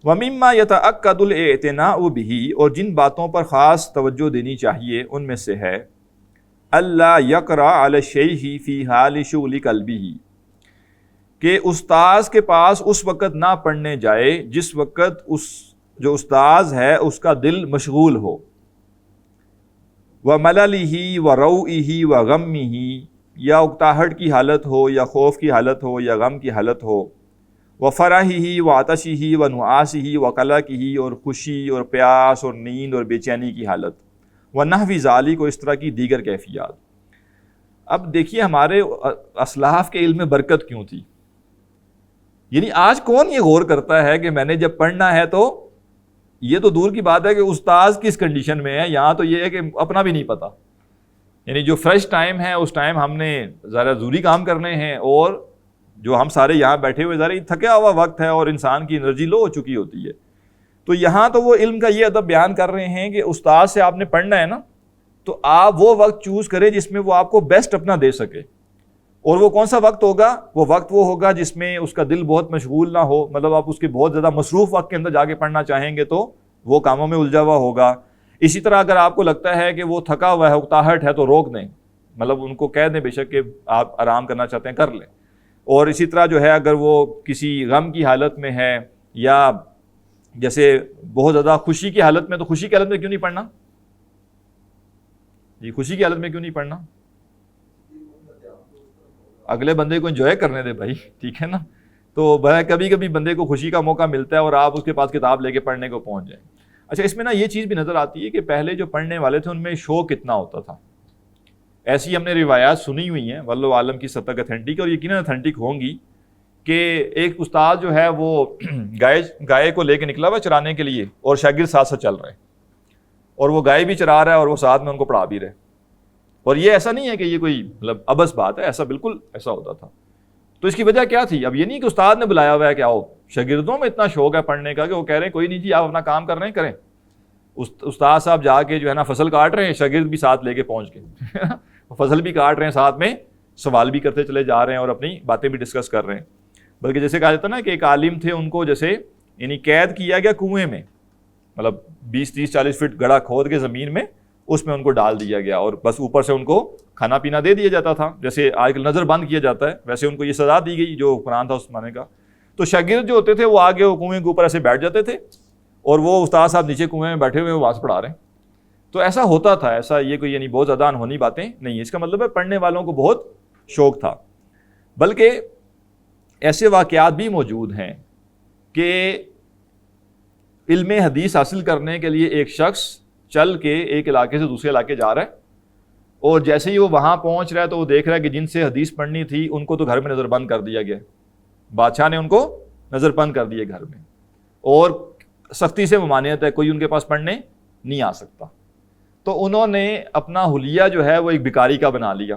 وَمِمَّا يَتَأَكَّدُ الْاِعْتِنَاءُ بِهِ، اور جن باتوں پر خاص توجہ دینی چاہیے ان میں سے ہے اللہ یقرأ علی الشیخ فی حال شغل قلبہ، کہ استاذ کے پاس اس وقت نہ پڑھنے جائے جس وقت اس جو استاذ ہے اس کا دل مشغول ہو. وَمَلَلِهِ وَرَوْئِهِ وَغَمِّهِ، یا اکتاہٹ کی حالت ہو یا خوف کی حالت ہو یا غم کی حالت ہو. وَفَرَحِهِ وَعَطَشِهِ وَنُعَاسِهِ وَقَلَقِهِ، اور خوشی اور پیاس اور نیند اور بے چینی کی حالت. وَنَحْوِ ذَلِكَ، اور اس طرح کی دیگر کیفیات. اب دیکھیے ہمارے اسلاف کے علم میں برکت کیوں تھی. یعنی آج کون یہ غور کرتا ہے کہ میں نے جب پڑھنا ہے تو یہ تو دور کی بات ہے کہ استاذ کس کنڈیشن میں ہے، یہاں تو یہ ہے کہ اپنا بھی نہیں پتا. یعنی جو فریش ٹائم ہے اس ٹائم ہم نے ذرا ضروری کام کرنے ہیں، اور جو ہم سارے یہاں بیٹھے ہوئے ذرا تھکا ہوا وقت ہے اور انسان کی انرجی لو ہو چکی ہوتی ہے. تو یہاں تو وہ علم کا یہ ادب بیان کر رہے ہیں کہ استاد سے آپ نے پڑھنا ہے نا، تو آپ وہ وقت چوز کریں جس میں وہ آپ کو بیسٹ اپنا دے سکے. اور وہ کون سا وقت ہوگا؟ وہ وقت وہ ہوگا جس میں اس کا دل بہت مشغول نہ ہو، مطلب آپ اس کے بہت زیادہ مصروف وقت کے اندر جا کے پڑھنا چاہیں گے تو وہ کاموں میں الجھا ہوا ہوگا. اسی طرح اگر آپ کو لگتا ہے کہ وہ تھکا ہوا ہے، اکتاہٹ ہے، تو روک دیں، مطلب ان کو کہہ دیں بے شک کہ آپ آرام کرنا چاہتے ہیں کر لیں. اور اسی طرح جو ہے اگر وہ کسی غم کی حالت میں ہے یا جیسے بہت زیادہ خوشی کی حالت میں، تو خوشی کی حالت میں کیوں نہیں پڑھنا؟ جی خوشی کی حالت میں کیوں نہیں پڑھنا؟ اگلے بندے کو انجوائے کرنے دے بھائی، ٹھیک ہے نا. تو کبھی کبھی بندے کو خوشی کا موقع ملتا ہے اور آپ اس کے پاس کتاب لے کے پڑھنے کو پہنچ جائیں. اچھا اس میں نا یہ چیز بھی نظر آتی ہے کہ پہلے جو پڑھنے والے تھے ان میں شوق کتنا ہوتا تھا. ایسی ہم نے روایات سنی ہوئی ہیں واللہ عالم کی سطح اتھینٹک اور یقیناً اتھینٹک ہوں گی کہ ایک استاد جو ہے وہ گائے کو لے کے نکلا ہوا چرانے کے لیے اور شاگرد ساتھ ساتھ چل رہے ہیں، اور وہ گائے بھی چرا رہا ہے اور وہ ساتھ میں ان کو پڑھا بھی رہے. اور یہ ایسا نہیں ہے کہ یہ کوئی مطلب ابس بات ہے، ایسا بالکل ایسا ہوتا تھا. تو اس کی وجہ کیا تھی؟ اب یہ نہیں کہ استاد نے بلایا ہوا ہے کہ آؤ، شاگردوں میں اتنا شوق ہے پڑھنے کا کہ وہ کہہ رہے ہیں کوئی نہیں جی آپ اپنا کام کر رہے ہیں کریں. استاد صاحب جا کے جو ہے نا فصل کاٹ رہے ہیں، شاگرد بھی ساتھ لے کے پہنچ گئے فصل بھی کاٹ رہے ہیں، ساتھ میں سوال بھی کرتے چلے جا رہے ہیں اور اپنی باتیں بھی ڈسکس کر رہے ہیں. بلکہ جیسے کہا جاتا نا کہ ایک عالم تھے، ان کو جیسے یعنی قید کیا گیا کنویں میں، مطلب 20-30-40 فٹ گڑھا کھود کے زمین میں، اس میں ان کو ڈال دیا گیا اور بس اوپر سے ان کو کھانا پینا دے دیا جاتا تھا، جیسے آج کل نظر بند کیا جاتا ہے ویسے ان کو یہ سزا دی گئی جو قرآن تھا اس زمانے کا. تو شاگرد جو ہوتے تھے وہ آگے وہ کنویں کے اوپر ایسے بیٹھ جاتے تھے اور وہ استاد صاحب نیچے کنویں میں بیٹھے ہوئے واز پڑھا رہے ہیں. تو ایسا ہوتا تھا، ایسا یہ کوئی یعنی بہت زیادہ انہونی باتیں نہیں. اس کا مطلب ہے پڑھنے والوں کو بہت شوق تھا. بلکہ ایسے واقعات بھی موجود ہیں کہ علم حدیث حاصل کرنے کے لیے ایک شخص چل کے ایک علاقے سے دوسرے علاقے جا رہا ہے، اور جیسے ہی وہ وہاں پہنچ رہا ہے تو وہ دیکھ رہا ہے کہ جن سے حدیث پڑھنی تھی ان کو تو گھر میں نظر بند کر دیا گیا، بادشاہ نے ان کو نظر بند کر دیا گھر میں، اور سختی سے ممانعت ہے، کوئی ان کے پاس پڑھنے نہیں آ سکتا. تو انہوں نے اپنا حلیہ جو ہے وہ ایک بھکاری کا بنا لیا،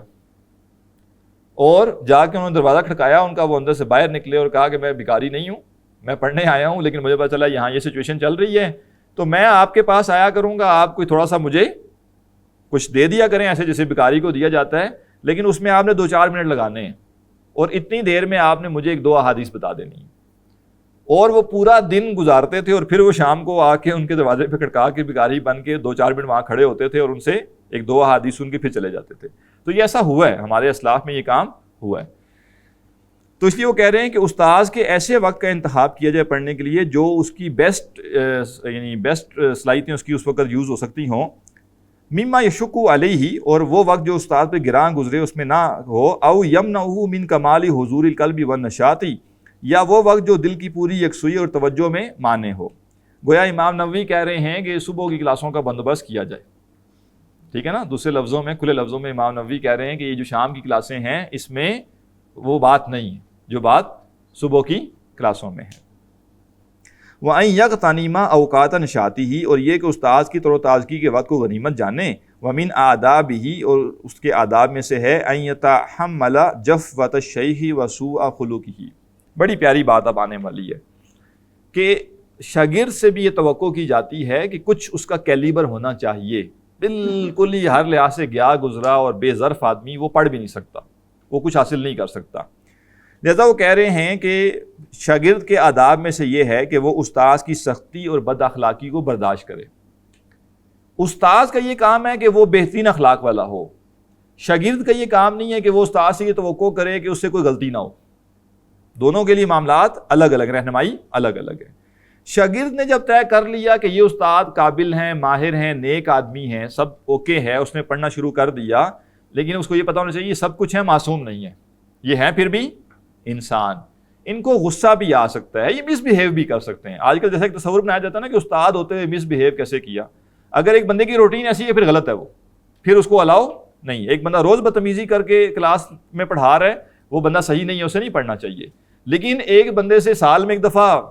اور جا کے انہوں نے دروازہ کھٹکایا ان کا. وہ اندر سے باہر نکلے اور کہا کہ میں بھکاری نہیں ہوں، میں پڑھنے آیا ہوں، لیکن مجھے پتا چلا یہاں یہ سچویشن چل رہی ہے تو میں آپ کے پاس آیا کروں گا، آپ کوئی تھوڑا سا مجھے کچھ دے دیا کریں ایسے جیسے بھکاری کو دیا جاتا ہے، لیکن اس میں آپ نے 2-4 منٹ لگانے ہیں اور اتنی دیر میں آپ نے مجھے 1-2 احادیث بتا دینی ہے. اور وہ پورا دن گزارتے تھے اور پھر وہ شام کو آ کے ان کے دروازے پہ کھٹکا کے بھکاری بن کے 2-4 منٹ وہاں کھڑے ہوتے تھے اور ان سے 1-2 احادیث سن کے پھر چلے جاتے تھے. تو یہ ایسا ہوا ہے، ہمارے اسلاف میں یہ کام ہوا ہے. تو اس لیے وہ کہہ رہے ہیں کہ استاذ کے ایسے وقت کا انتخاب کیا جائے پڑھنے کے لیے جو اس کی بیسٹ یعنی بیسٹ صلاحیتیں اس کی اس وقت یوز ہو سکتی ہوں. مما یشق علیہ، اور وہ وقت جو استاد پہ گراں گزرے اس میں نہ ہو. او یمنعہ من کمال حضور القلب والنشاط، یا وہ وقت جو دل کی پوری یکسوئی اور توجہ میں مانے ہو. گویا امام نووی کہہ رہے ہیں کہ صبح کی کلاسوں کا بندوبست کیا جائے، ٹھیک ہے نا. دوسرے لفظوں میں، کھلے لفظوں میں امام نووی کہہ رہے ہیں کہ یہ جو شام کی کلاسیں ہیں اس میں وہ بات نہیں ہے جو بات صبح کی کلاسوں میں ہے. وَأَن يَغْتَنِمَ أَوْقَاتَ نِشَاطِهِ، اور یہ کہ استاذ کی تر و تازگی کے وقت کو غنیمت جانے. وَمِنْ آدابِهِ، اور اس کے آداب میں سے ہے أَن يَتَحَمَّلَ جَفْوَةَ الشَّيْخِ وَسُوءَ خُلُقِهِ. بڑی پیاری بات اب آنے والی ہے کہ شاگرد سے بھی یہ توقع کی جاتی ہے کہ کچھ اس کا کیلیبر ہونا چاہیے. بالکل ہی ہر لحاظ سے گیا گزرا اور بے ظرف آدمی وہ پڑھ بھی نہیں سکتا، وہ کچھ حاصل نہیں کر سکتا. لہذا وہ کہہ رہے ہیں کہ شاگرد کے آداب میں سے یہ ہے کہ وہ استاذ کی سختی اور بد اخلاقی کو برداشت کرے. استاذ کا یہ کام ہے کہ وہ بہترین اخلاق والا ہو، شاگرد کا یہ کام نہیں ہے کہ وہ استاذ سے یہ توقع کرے کہ اس سے کوئی غلطی نہ ہو. دونوں کے لیے معاملات الگ الگ، رہنمائی الگ الگ ہے. شاگرد نے جب طے کر لیا کہ یہ استاد قابل ہیں، ماہر ہیں، نیک آدمی ہیں، سب اوکے ہے، اس نے پڑھنا شروع کر دیا، لیکن اس کو یہ پتہ ہونا چاہیے یہ سب کچھ ہے، معصوم نہیں ہے، یہ ہیں پھر بھی انسان، ان کو غصہ بھی آ سکتا ہے، یہ مس بیہیو بھی کر سکتے ہیں. آج کل جیسا ایک تصور بنایا جاتا ہے نا کہ استاد ہوتے ہوئے مس بیہیو کیسے کیا. اگر ایک بندے کی روٹین ایسی ہے پھر غلط ہے، وہ پھر اس کو الاؤ نہیں. ایک بندہ روز بدتمیزی کر کے کلاس میں پڑھا رہا ہے، وہ بندہ صحیح نہیں ہے، اسے نہیں پڑھنا چاہیے. لیکن ایک بندے سے سال میں ایک دفعہ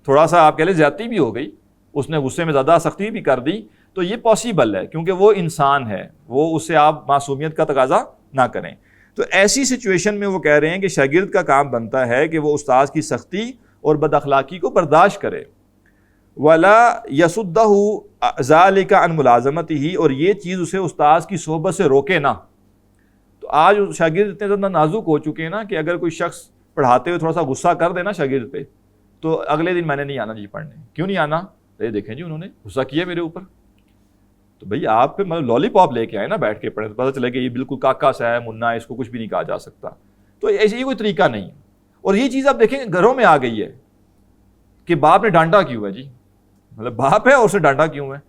تھوڑا سا آپ کہہ لیں زیادتی بھی ہو گئی، اس نے غصے میں زیادہ سختی بھی کر دی، تو یہ پاسبل ہے کیونکہ وہ انسان ہے، وہ اس سے آپ معصومیت کا تقاضا نہ کریں۔ تو ایسی سچویشن میں وہ کہہ رہے ہیں کہ شاگرد کا کام بنتا ہے کہ وہ استاد کی سختی اور بد اخلاقی کو برداشت کرے، وَلَا يَصُدَّهُ ذَلِكَ عَنْ مُلَازَمَتِهِ، اور یہ چیز اسے استاد کی صحبت سے روکے نہ۔ تو آج شاگرد اتنے زیادہ نازک ہو چکے ہیں نا کہ اگر کوئی شخص پڑھاتے ہوئے تھوڑا سا غصہ کر دے نا شاگرد پہ، تو اگلے دن میں نے نہیں آنا جی پڑھنے۔ کیوں نہیں آنا؟ یہ دیکھیں جی انہوں نے غصہ کیا میرے اوپر، تو بھئی آپ پہ مطلب لالی پاپ لے کے آئے نا بیٹھ کے پڑھیں، پتہ چلے کہ یہ بالکل کاکا سا ہے، منا ہے، اس کو کچھ بھی نہیں کہا جا سکتا۔ تو ایسے ہی کوئی طریقہ نہیں ہے۔ اور یہ چیز آپ دیکھیں گھروں میں آ گئی ہے کہ باپ نے ڈانٹا کیوں ہے جی، مطلب باپ ہے اور اسے ڈانٹا کیوں ہے۔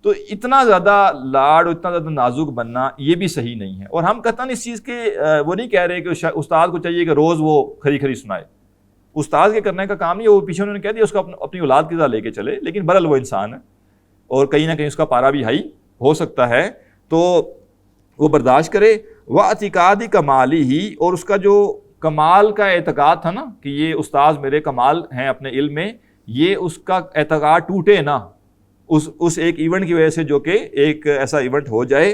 تو اتنا زیادہ لاڑ اور اتنا زیادہ نازک بننا یہ بھی صحیح نہیں ہے۔ اور ہم قطعاً اس چیز کے وہ نہیں کہہ رہے کہ استاد کو چاہیے کہ روز وہ کھری کھری سنائے، استاد کے کرنے کا کام نہیں ہے، وہ پیچھے انہوں نے کہہ دیا اس کو اپنی اولاد کی طرح لے کے چلے، لیکن بہرحال وہ انسان ہے اور کہیں نہ کہیں اس کا پارا بھی ہائی ہو سکتا ہے، تو وہ برداشت کرے۔ وَاعْتِقَادِ کَمَالِهِ، اور اس کا جو کمال کا اعتقاد تھا نا کہ یہ استاد میرے کمال ہیں اپنے علم میں، یہ اس کا اعتقاد ٹوٹے نہ اس ایک ایونٹ کی وجہ سے جو کہ ایک ایسا ایونٹ ہو جائے۔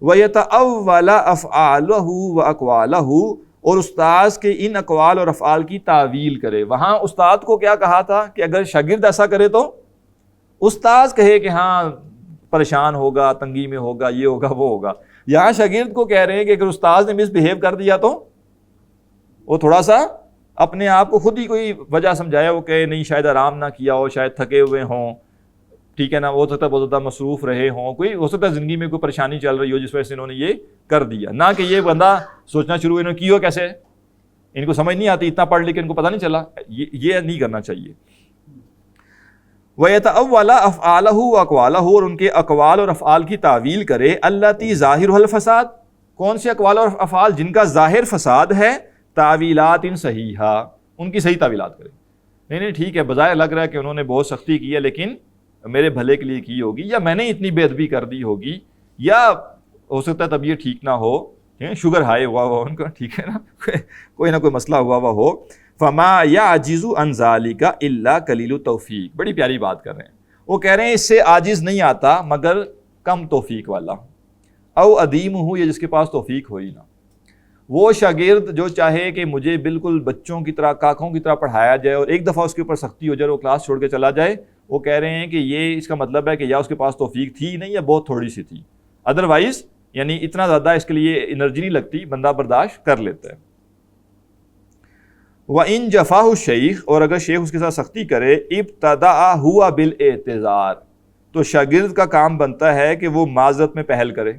وَيَتَأَوَّلَ أَفْعَالَهُ وَأَقْوَالَهُ، اور استاذ کے ان اقوال اور افعال کی تعویل کرے۔ وہاں استاد کو کیا کہا تھا کہ اگر شاگرد ایسا کرے تو استاذ کہے کہ ہاں پریشان ہوگا، تنگی میں ہوگا، یہ ہوگا وہ ہوگا۔ یہاں شاگرد کو کہہ رہے ہیں کہ اگر استاذ نے مس بہیو کر دیا تو وہ تھوڑا سا اپنے آپ کو خود ہی کوئی وجہ سمجھایا، وہ کہے نہیں شاید آرام نہ کیا ہو، شاید تھکے ہوئے ہوں، ٹھیک ہے نا، ہو سکتا ہے بہت زیادہ مصروف رہے ہوں، کوئی ہو سکتا ہے زندگی میں کوئی پریشانی چل رہی ہو جس وجہ سے انہوں نے یہ کر دیا۔ نہ کہ یہ بندہ سوچنا شروع انہوں نے کیا کیسے، ان کو سمجھ نہیں آتی، اتنا پڑھ لکھ کے ان کو پتہ نہیں چلا، یہ نہیں کرنا چاہیے۔ وَيَتَأَوَّلَ أَفْعَالَهُ وَأَقْوَالَهُ، اور ان کے اقوال اور افعال کی تعویل کرے۔ الَّتِي ظَاهِرُهَا الْفَسَاد، کون سے اقوال اور افعال جن کا ظاہر فساد ہے، تعویلات صحیحہ، ان کی صحیح تعویلات کرے۔ نہیں ٹھیک ہے، بظاہر لگ رہا ہے کہ انہوں نے بہت سختی کی ہے لیکن میرے بھلے کے لیے کی ہوگی، یا میں نے اتنی بے ادبی کر دی ہوگی، یا ہو سکتا ہے طبیعت ٹھیک نہ ہو، شوگر ہائی ہوا ہوا ان کا، ٹھیک ہے نا، کوئی نہ کوئی مسئلہ ہوا ہوا ہو۔ فَمَا يَعْجِزُ عَنْ ذَلِكَ إِلَّا قَلِيلُ التَّوْفِيقِ، بڑی پیاری بات کر رہے ہیں، وہ کہہ رہے ہیں اس سے عاجز نہیں آتا مگر کم توفیق والا، او ادیم ہو، یا جس کے پاس توفیق ہو ہی نہ۔ وہ شاگرد جو چاہے کہ مجھے بالکل بچوں کی طرح، کاکوں کی طرح پڑھایا جائے اور ایک دفعہ اس کے اوپر سختی ہو جائے اور وہ کلاس چھوڑ کے چلا جائے، وہ کہہ رہے ہیں کہ یہ اس کا مطلب ہے کہ یا اس کے پاس توفیق تھی نہیں یا بہت تھوڑی سی تھی، ادروائز یعنی اتنا زیادہ اس کے لیے انرجی نہیں لگتی، بندہ برداشت کر لیتا ہے۔ وَإِن جَفَاهُ الشَّيْخ، اور اگر شیخ اس کے ساتھ سختی کرے، ابتدأ ہوا بالاعتذار، تو شاگرد کا کام بنتا ہے کہ وہ معذرت میں پہل کرے،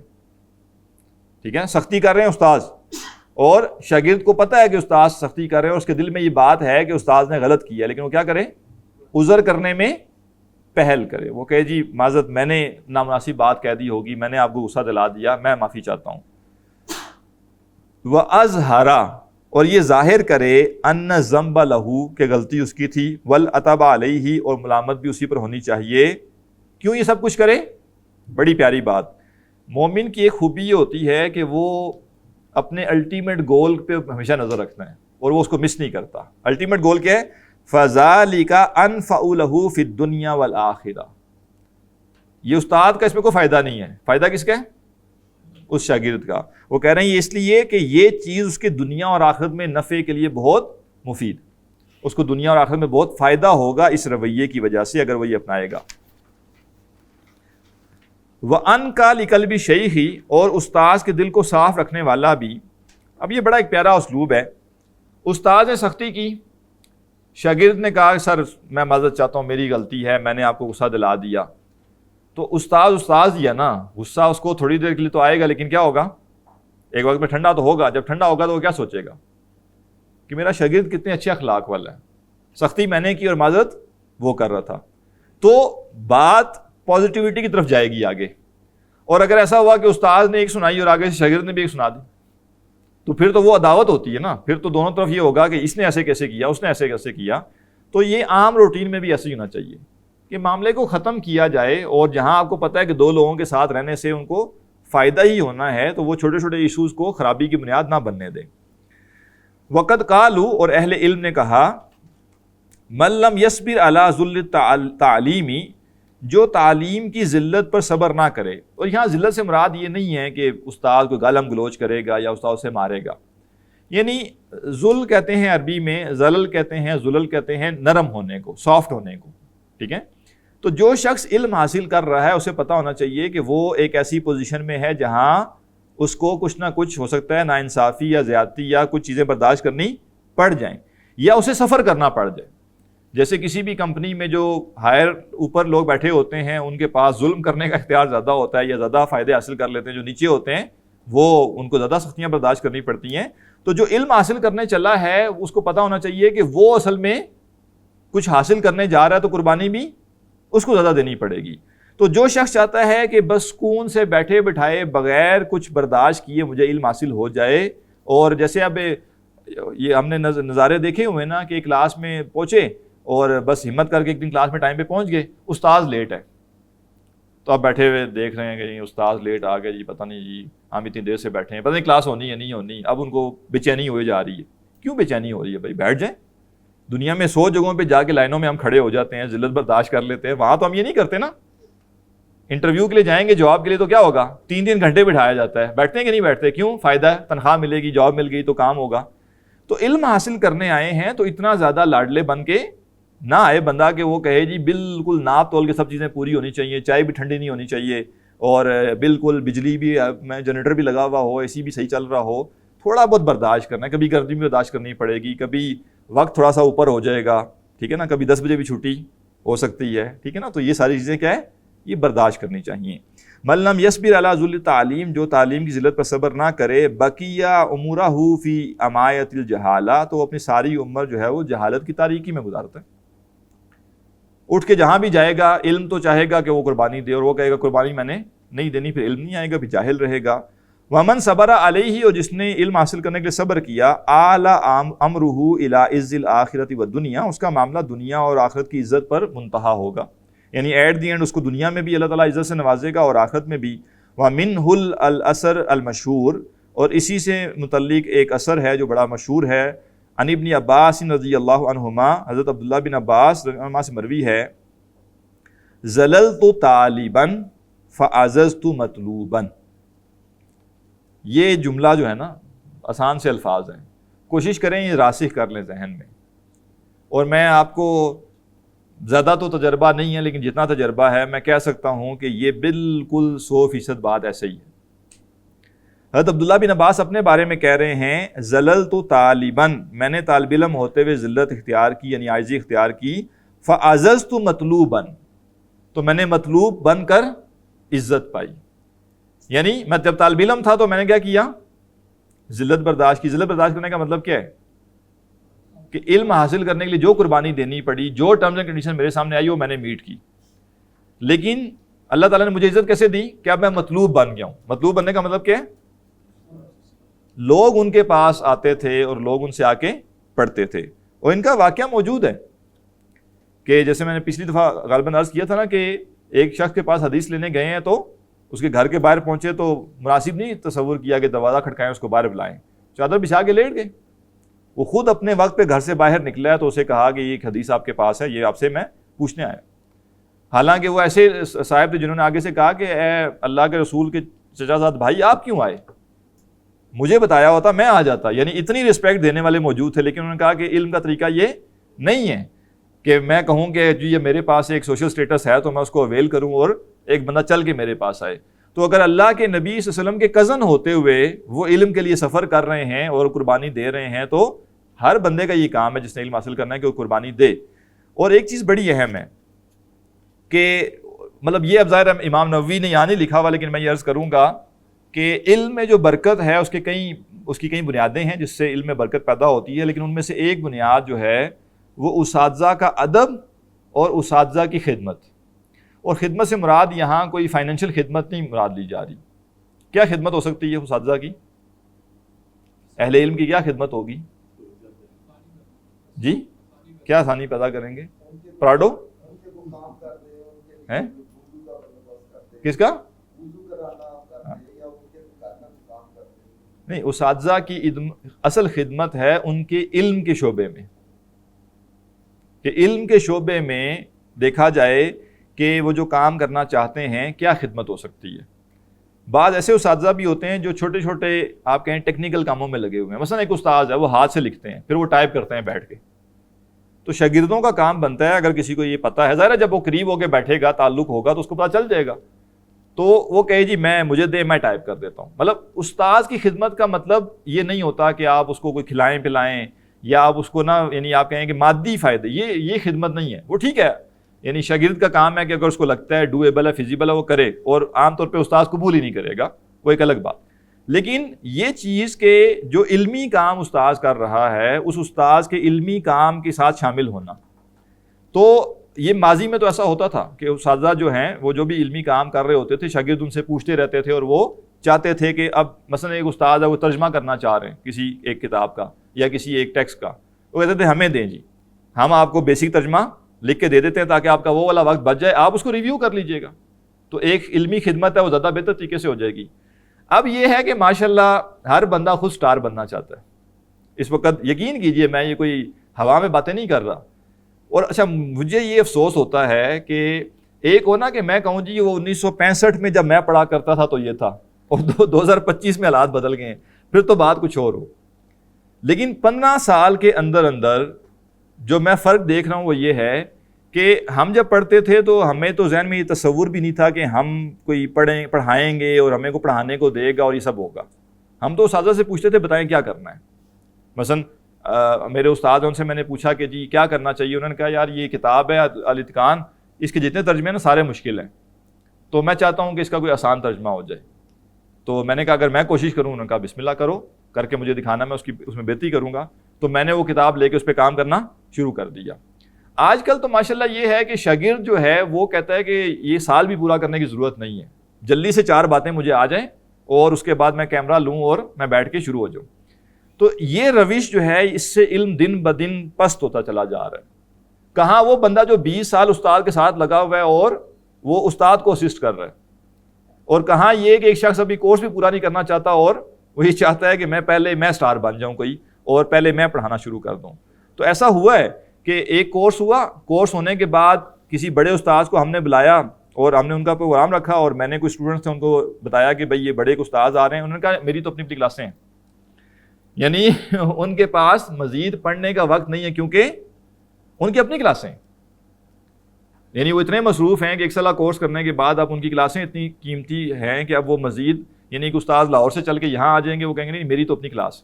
ٹھیک ہے، سختی کر رہے ہیں استاذ اور شاگرد کو پتہ ہے کہ استاد سختی کر رہے ہیں اور اس کے دل میں یہ بات ہے کہ استاد نے غلط کیا، لیکن وہ کیا کرے، عذر کرنے میں پہل کرے، وہ کہے جی معذرت، میں نے نامناسب بات کہہ دی ہوگی، میں نے آپ کو غصہ دلا دیا، میں معافی چاہتا ہوں۔ وَأَظْهَرَ، اور یہ ظاہر کرے، ان ذنب لہو، کہ غلطی اس کی تھی، والعتب علیہ، اور ملامت بھی اسی پر ہونی چاہیے۔ کیوں یہ سب کچھ کرے؟ بڑی پیاری بات، مومن کی ایک خوبی یہ ہوتی ہے کہ وہ اپنے الٹیمیٹ گول پہ ہمیشہ نظر رکھتا ہے اور وہ اس کو مس نہیں کرتا۔ الٹیمیٹ گول کیا ہے؟ فَذَلِكَ أَنْفَعُ لَهُ فِي الدُّنْيَا وَالْآخِرَةِ، یہ استاد کا اس میں کوئی فائدہ نہیں ہے، فائدہ کس کا ہے؟ اس شاگرد کا۔ وہ کہہ رہے ہیں یہ اس لیے کہ یہ چیز اس کے دنیا اور آخرت میں نفع کے لیے بہت مفید، اس کو دنیا اور آخرت میں بہت فائدہ ہوگا اس رویے کی وجہ سے اگر وہ یہ اپنائے گا۔ وَأَنْقَى لِقَلْبِ الشَّيْخِ، اور استاذ کے دل کو صاف رکھنے والا بھی۔ اب یہ بڑا ایک پیارا اسلوب ہے، استاد نے سختی کی، شاگرد نے کہا سر میں معذرت چاہتا ہوں، میری غلطی ہے، میں نے آپ کو غصہ دلا دیا، تو استاذ ہی ہے نا، غصہ اس کو تھوڑی دیر کے لیے تو آئے گا لیکن کیا ہوگا، ایک وقت میں ٹھنڈا تو ہوگا۔ جب ٹھنڈا ہوگا تو وہ کیا سوچے گا کہ میرا شاگرد کتنے اچھے اخلاق والا ہے، سختی میں نے کی اور معذرت وہ کر رہا تھا، تو بات پازیٹیوٹی کی طرف جائے گی آگے۔ اور اگر ایسا ہوا کہ استاذ نے ایک سنائی اور آگے سے شاگرد نے بھی ایک سنا دی، تو پھر تو وہ عداوت ہوتی ہے نا، پھر تو دونوں طرف یہ ہوگا کہ اس نے ایسے کیسے کیا، اس نے ایسے کیسے کیا۔ تو یہ عام روٹین میں بھی ایسے ہی ہونا چاہیے کہ معاملے کو ختم کیا جائے، اور جہاں آپ کو پتہ ہے کہ دو لوگوں کے ساتھ رہنے سے ان کو فائدہ ہی ہونا ہے، تو وہ چھوٹے چھوٹے ایشوز کو خرابی کی بنیاد نہ بننے دیں۔ وقت قالو، اور اہل علم نے کہا، من لم یصبر علی ذل التعلیم، جو تعلیم کی ذلت پر صبر نہ کرے. اور یہاں ذلت سے مراد یہ نہیں ہے کہ استاد کو گالم گلوچ کرے گا یا استاد اسے مارے گا. یعنی ذل کہتے ہیں عربی میں، ذلل کہتے ہیں، ذلل کہتے ہیں نرم ہونے کو، سافٹ ہونے کو. ٹھیک ہے. تو جو شخص علم حاصل کر رہا ہے اسے پتہ ہونا چاہیے کہ وہ ایک ایسی پوزیشن میں ہے جہاں اس کو کچھ نہ کچھ ہو سکتا ہے ناانصافی یا زیادتی یا کچھ چیزیں برداشت کرنی پڑ جائیں یا اسے سفر کرنا پڑ جائے. جیسے کسی بھی کمپنی میں جو ہائر اوپر لوگ بیٹھے ہوتے ہیں ان کے پاس ظلم کرنے کا اختیار زیادہ ہوتا ہے یا زیادہ فائدے حاصل کر لیتے ہیں. جو نیچے ہوتے ہیں وہ ان کو زیادہ سختیاں برداشت کرنی پڑتی ہیں. تو جو علم حاصل کرنے چلا ہے اس کو پتہ ہونا چاہیے کہ وہ اصل میں کچھ حاصل کرنے جا رہا ہے تو قربانی بھی اس کو زیادہ دینی پڑے گی. تو جو شخص چاہتا ہے کہ بس سکون سے بیٹھے بٹھائے بغیر کچھ برداشت کیے مجھے علم حاصل ہو جائے، اور جیسے اب یہ ہم نے نظارے دیکھے ہوئے نا کہ کلاس میں پہنچے اور بس ہمت کر کے ایک دن کلاس میں ٹائم پہ پہنچ گئے، استاد لیٹ ہے تو آپ بیٹھے ہوئے دیکھ رہے ہیں کہ استاد لیٹ آ گئے جی، پتہ نہیں جی ہم اتنی دیر سے بیٹھے ہیں، پتہ نہیں کلاس ہونی ہے نہیں ہونی. اب ان کو بے چینی ہوئے جا رہی ہے. کیوں بے چینی ہو رہی ہے بھائی؟ بیٹھ جائیں. دنیا میں 100 جگہوں پہ جا کے لائنوں میں ہم کھڑے ہو جاتے ہیں، ذلت برداشت کر لیتے ہیں. وہاں تو ہم یہ نہیں کرتے نا. انٹرویو کے لیے جائیں گے جواب کے لیے تو کیا ہوگا، 3 گھنٹے بٹھایا جاتا ہے. بیٹھتے ہیں کہ نہیں بیٹھتے؟ کیوں؟ فائدہ ہے، تنخواہ ملے گی، جاب مل گئی تو کام ہوگا. تو علم حاصل کرنے آئے ہیں تو اتنا زیادہ لاڈلے بن کے نہ آئے بندہ کہ وہ کہے جی بالکل ناپ تول کے سب چیزیں پوری ہونی چاہیے، چائے بھی ٹھنڈی نہیں ہونی چاہیے، اور بالکل بجلی بھی میں جنریٹر بھی لگا ہوا ہو، اے سی بھی صحیح چل رہا ہو. تھوڑا بہت برداشت کرنا ہے، کبھی گرمی بھی برداشت کرنی پڑے گی، کبھی وقت تھوڑا سا اوپر ہو جائے گا. ٹھیک ہے نا، کبھی 10 بجے بھی چھٹی ہو سکتی ہے. ٹھیک ہے نا. تو یہ ساری چیزیں کیا ہے، یہ برداشت کرنی چاہیے. من لم یصبر علی ذل تعلیم، جو تعلیم کی ذلت پر صبر نہ کرے، بقیہ امورہ فی امایۃ الجہالہ، تو وہ اپنی ساری عمر جو ہے وہ جہالت کی تاریکی میں گزارتا ہے. اٹھ کے جہاں بھی جائے گا علم تو چاہے گا کہ وہ قربانی دے، اور وہ کہے گا قربانی میں نے نہیں دینی، پھر علم نہیں آئے گا، پھر جاہل رہے گا. ومن صبر علیہ، اور جس نے علم حاصل کرنے کے لیے صبر کیا، آل امرہ الی عز الآخرۃ والدنیا، اس کا معاملہ دنیا اور آخرت کی عزت پر منتہا ہوگا. یعنی ایٹ دی اینڈ اس کو دنیا میں بھی اللہ تعالیٰ عزت سے نوازے گا اور آخرت میں بھی. ومنہ الاثر المشہور، اور اسی سے متعلق ایک اثر ہے جو بڑا مشہور ہے، عن ابن عباس رضی اللہ عنہما، حضرت عبداللہ بن عباس رضی اللہ عنہما سے مروی ہے، ظللت طالبا فعززت مطلوبا. یہ جملہ جو ہے نا آسان سے الفاظ ہیں، کوشش کریں یہ راسخ کر لیں ذہن میں. اور میں آپ کو زیادہ تو تجربہ نہیں ہے لیکن جتنا تجربہ ہے میں کہہ سکتا ہوں کہ یہ بالکل 100% بات ایسے ہی ہے. حضرت عبداللہ بن عباس اپنے بارے میں کہہ رہے ہیں، ظللت طالبا، میں نے طالب علم ہوتے ہوئے ذلت اختیار کی یعنی عاجزی اختیار کی، فعززت مطلوبا، تو میں نے مطلوب بن کر عزت پائی. یعنی میں جب طالب علم تھا تو میں نے کیا کیا، ذلت برداشت کی. ذلت برداشت کرنے کا مطلب کیا ہے کہ علم حاصل کرنے کے لیے جو قربانی دینی پڑی، جو ٹرمز اینڈ کنڈیشن میرے سامنے آئی وہ میں نے میٹ کی. لیکن اللہ تعالیٰ نے مجھے عزت کیسے دی کہ اب میں مطلوب بن گیا ہوں. مطلوب بننے کا مطلب کیا ہے، لوگ ان کے پاس آتے تھے اور لوگ ان سے آ کے پڑھتے تھے. اور ان کا واقعہ موجود ہے کہ جیسے میں نے پچھلی دفعہ غالباً عرض کیا تھا نا کہ ایک شخص کے پاس حدیث لینے گئے ہیں تو اس کے گھر کے باہر پہنچے تو مناسب نہیں تصور کیا کہ دروازہ کھٹکائیں اس کو باہر بلائیں، چادر بچھا کے لیٹ گئے. وہ خود اپنے وقت پہ گھر سے باہر نکلا ہے تو اسے کہا کہ یہ ایک حدیث آپ کے پاس ہے، یہ آپ سے میں پوچھنے آیا. حالانکہ وہ ایسے صاحب تھے جنہوں نے آگے سے کہا کہ اے اللہ کے رسول کے چچا زاد بھائی آپ کیوں آئے، مجھے بتایا ہوتا میں آ جاتا. یعنی اتنی رسپیکٹ دینے والے موجود تھے. لیکن انہوں نے کہا کہ علم کا طریقہ یہ نہیں ہے کہ میں کہوں کہ جی یہ میرے پاس ایک سوشل سٹیٹس ہے تو میں اس کو اویل کروں اور ایک بندہ چل کے میرے پاس آئے. تو اگر اللہ کے نبی صلی اللہ علیہ وسلم کے کزن ہوتے ہوئے وہ علم کے لیے سفر کر رہے ہیں اور قربانی دے رہے ہیں تو ہر بندے کا یہ کام ہے جس نے علم حاصل کرنا ہے کہ وہ قربانی دے. اور ایک چیز بڑی اہم ہے کہ مطلب یہ اب ظاہر امام نووی نے یہاں نہیں لکھا ہوا لیکن میں یہ عرض کروں گا کہ علم میں جو برکت ہے اس کی کئی بنیادیں ہیں جس سے علم میں برکت پیدا ہوتی ہے. لیکن ان میں سے ایک بنیاد جو ہے وہ اساتذہ کا ادب اور اساتذہ کی خدمت. اور خدمت سے مراد یہاں کوئی فائنینشیل خدمت نہیں مراد لی جا رہی. کیا خدمت ہو سکتی ہے اساتذہ کی؟ اہل علم کی کیا خدمت ہوگی جی؟ کیا آسانی پیدا کریں گے؟ پراڈو ہیں کس کا؟ نہیں، اساتذہ کی اصل خدمت ہے ان کے علم کے شعبے میں. کہ علم کے شعبے میں دیکھا جائے کہ وہ جو کام کرنا چاہتے ہیں کیا خدمت ہو سکتی ہے۔ بعض ایسے اساتذہ بھی ہوتے ہیں جو چھوٹے چھوٹے آپ کہیں ٹیکنیکل کاموں میں لگے ہوئے ہیں، مثلا ایک استاذ ہے وہ ہاتھ سے لکھتے ہیں پھر وہ ٹائپ کرتے ہیں بیٹھ کے، تو شاگردوں کا کام بنتا ہے اگر کسی کو یہ پتہ ہے، ظاہر ہے جب وہ قریب ہو کے بیٹھے گا تعلق ہوگا تو اس کو پتہ چل جائے گا، تو وہ کہے جی مجھے دے میں ٹائپ کر دیتا ہوں۔ مطلب استاذ کی خدمت کا مطلب یہ نہیں ہوتا کہ آپ اس کو کوئی کھلائیں پلائیں یا آپ اس کو یعنی آپ کہیں کہ مادی فائدے، یہ خدمت نہیں ہے۔ وہ ٹھیک ہے، یعنی شاگرد کا کام ہے کہ اگر اس کو لگتا ہے ڈویبل ہے فیزیبل ہے وہ کرے، اور عام طور پہ استاذ قبول ہی نہیں کرے گا، وہ ایک الگ بات۔ لیکن یہ چیز کہ جو علمی کام استاذ کر رہا ہے اس استاذ کے علمی کام کے ساتھ شامل ہونا، تو یہ ماضی میں تو ایسا ہوتا تھا کہ اساتذہ جو ہیں وہ جو بھی علمی کام کر رہے ہوتے تھے شاگرد ان سے پوچھتے رہتے تھے، اور وہ چاہتے تھے کہ اب مثلا ایک استاذ ہے وہ ترجمہ کرنا چاہ رہے ہیں کسی ایک کتاب کا یا کسی ایک ٹیکسٹ کا، وہ کہتے تھے ہمیں دیں جی، ہم آپ کو بیسک ترجمہ لکھ کے دے دیتے ہیں تاکہ آپ کا وہ والا وقت بچ جائے، آپ اس کو ریویو کر لیجئے گا، تو ایک علمی خدمت ہے وہ زیادہ بہتر طریقے سے ہو جائے گی۔ اب یہ ہے کہ ماشاءاللہ ہر بندہ خود سٹار بننا چاہتا ہے اس وقت، یقین کیجئے میں یہ کوئی ہوا میں باتیں نہیں کر رہا۔ اور اچھا مجھے یہ افسوس ہوتا ہے کہ ایک ہونا کہ میں کہوں جی وہ 1965 میں جب میں پڑھا کرتا تھا تو یہ تھا، اور 2025 میں حالات بدل گئے ہیں، پھر تو بات کچھ اور ہو۔ لیکن 15 سال کے اندر جو میں فرق دیکھ رہا ہوں وہ یہ ہے کہ ہم جب پڑھتے تھے تو ہمیں تو ذہن میں یہ تصور بھی نہیں تھا کہ ہم کوئی پڑھائیں گے اور ہمیں کو پڑھانے کو دے گا اور یہ سب ہوگا۔ ہم تو اساتذہ سے پوچھتے تھے بتائیں کیا کرنا ہے، مثلا میرے استاد ان سے میں نے پوچھا کہ جی کیا کرنا چاہیے، انہوں نے کہا یار یہ کتاب ہے الاتقان، اس کے جتنے ترجمے ہیں نا سارے مشکل ہیں، تو میں چاہتا ہوں کہ اس کا کوئی آسان ترجمہ ہو جائے۔ تو میں نے کہا اگر میں کوشش کروں، انہوں نے کہا بسم اللہ کرو، کر کے مجھے دکھانا، میں اس میں بہتری کروں گا۔ تو میں نے وہ کتاب لے کے اس پہ کام کرنا شروع کر دیا۔ آج کل تو ماشاءاللہ یہ ہے کہ شاگرد جو ہے وہ کہتا ہے کہ یہ سال بھی پورا کرنے کی ضرورت نہیں ہے، جلدی سے 4 باتیں مجھے آ جائیں اور اس کے بعد میں کیمرہ لوں اور میں بیٹھ کے شروع ہو جاؤں۔ تو یہ روش جو ہے اس سے علم دن بدن پست ہوتا چلا جا رہا ہے۔ کہاں وہ بندہ جو 20 سال استاد کے ساتھ لگا ہوا ہے اور وہ استاد کو اسسٹ کر رہا ہے، اور کہاں یہ کہ ایک شخص ابھی کورس بھی پورا نہیں کرنا چاہتا اور وہ یہ چاہتا ہے کہ میں سٹار بن جاؤں کوئی اور پہلے میں پڑھانا شروع کر دوں۔ تو ایسا ہوا ہے کہ ایک کورس ہوا، کورس ہونے کے بعد کسی بڑے استاذ کو ہم نے بلایا اور ہم نے ان کا پروگرام رکھا، اور میں نے کوئی اسٹوڈنٹس تھے ان کو بتایا کہ بھائی یہ بڑے استاذ آ رہے ہیں، انہوں نے کہا میری تو اپنی کلاسیں ہیں، یعنی ان کے پاس مزید پڑھنے کا وقت نہیں ہے کیونکہ ان کی اپنی کلاسیں ہیں، یعنی وہ اتنے مصروف ہیں کہ 1 سالہ کورس کرنے کے بعد اب ان کی کلاسیں اتنی قیمتی ہیں کہ اب وہ مزید یعنی کہ استاذ لاہور سے چل کے یہاں آ جائیں گے، وہ کہیں گے نہیں میری تو اپنی کلاس۔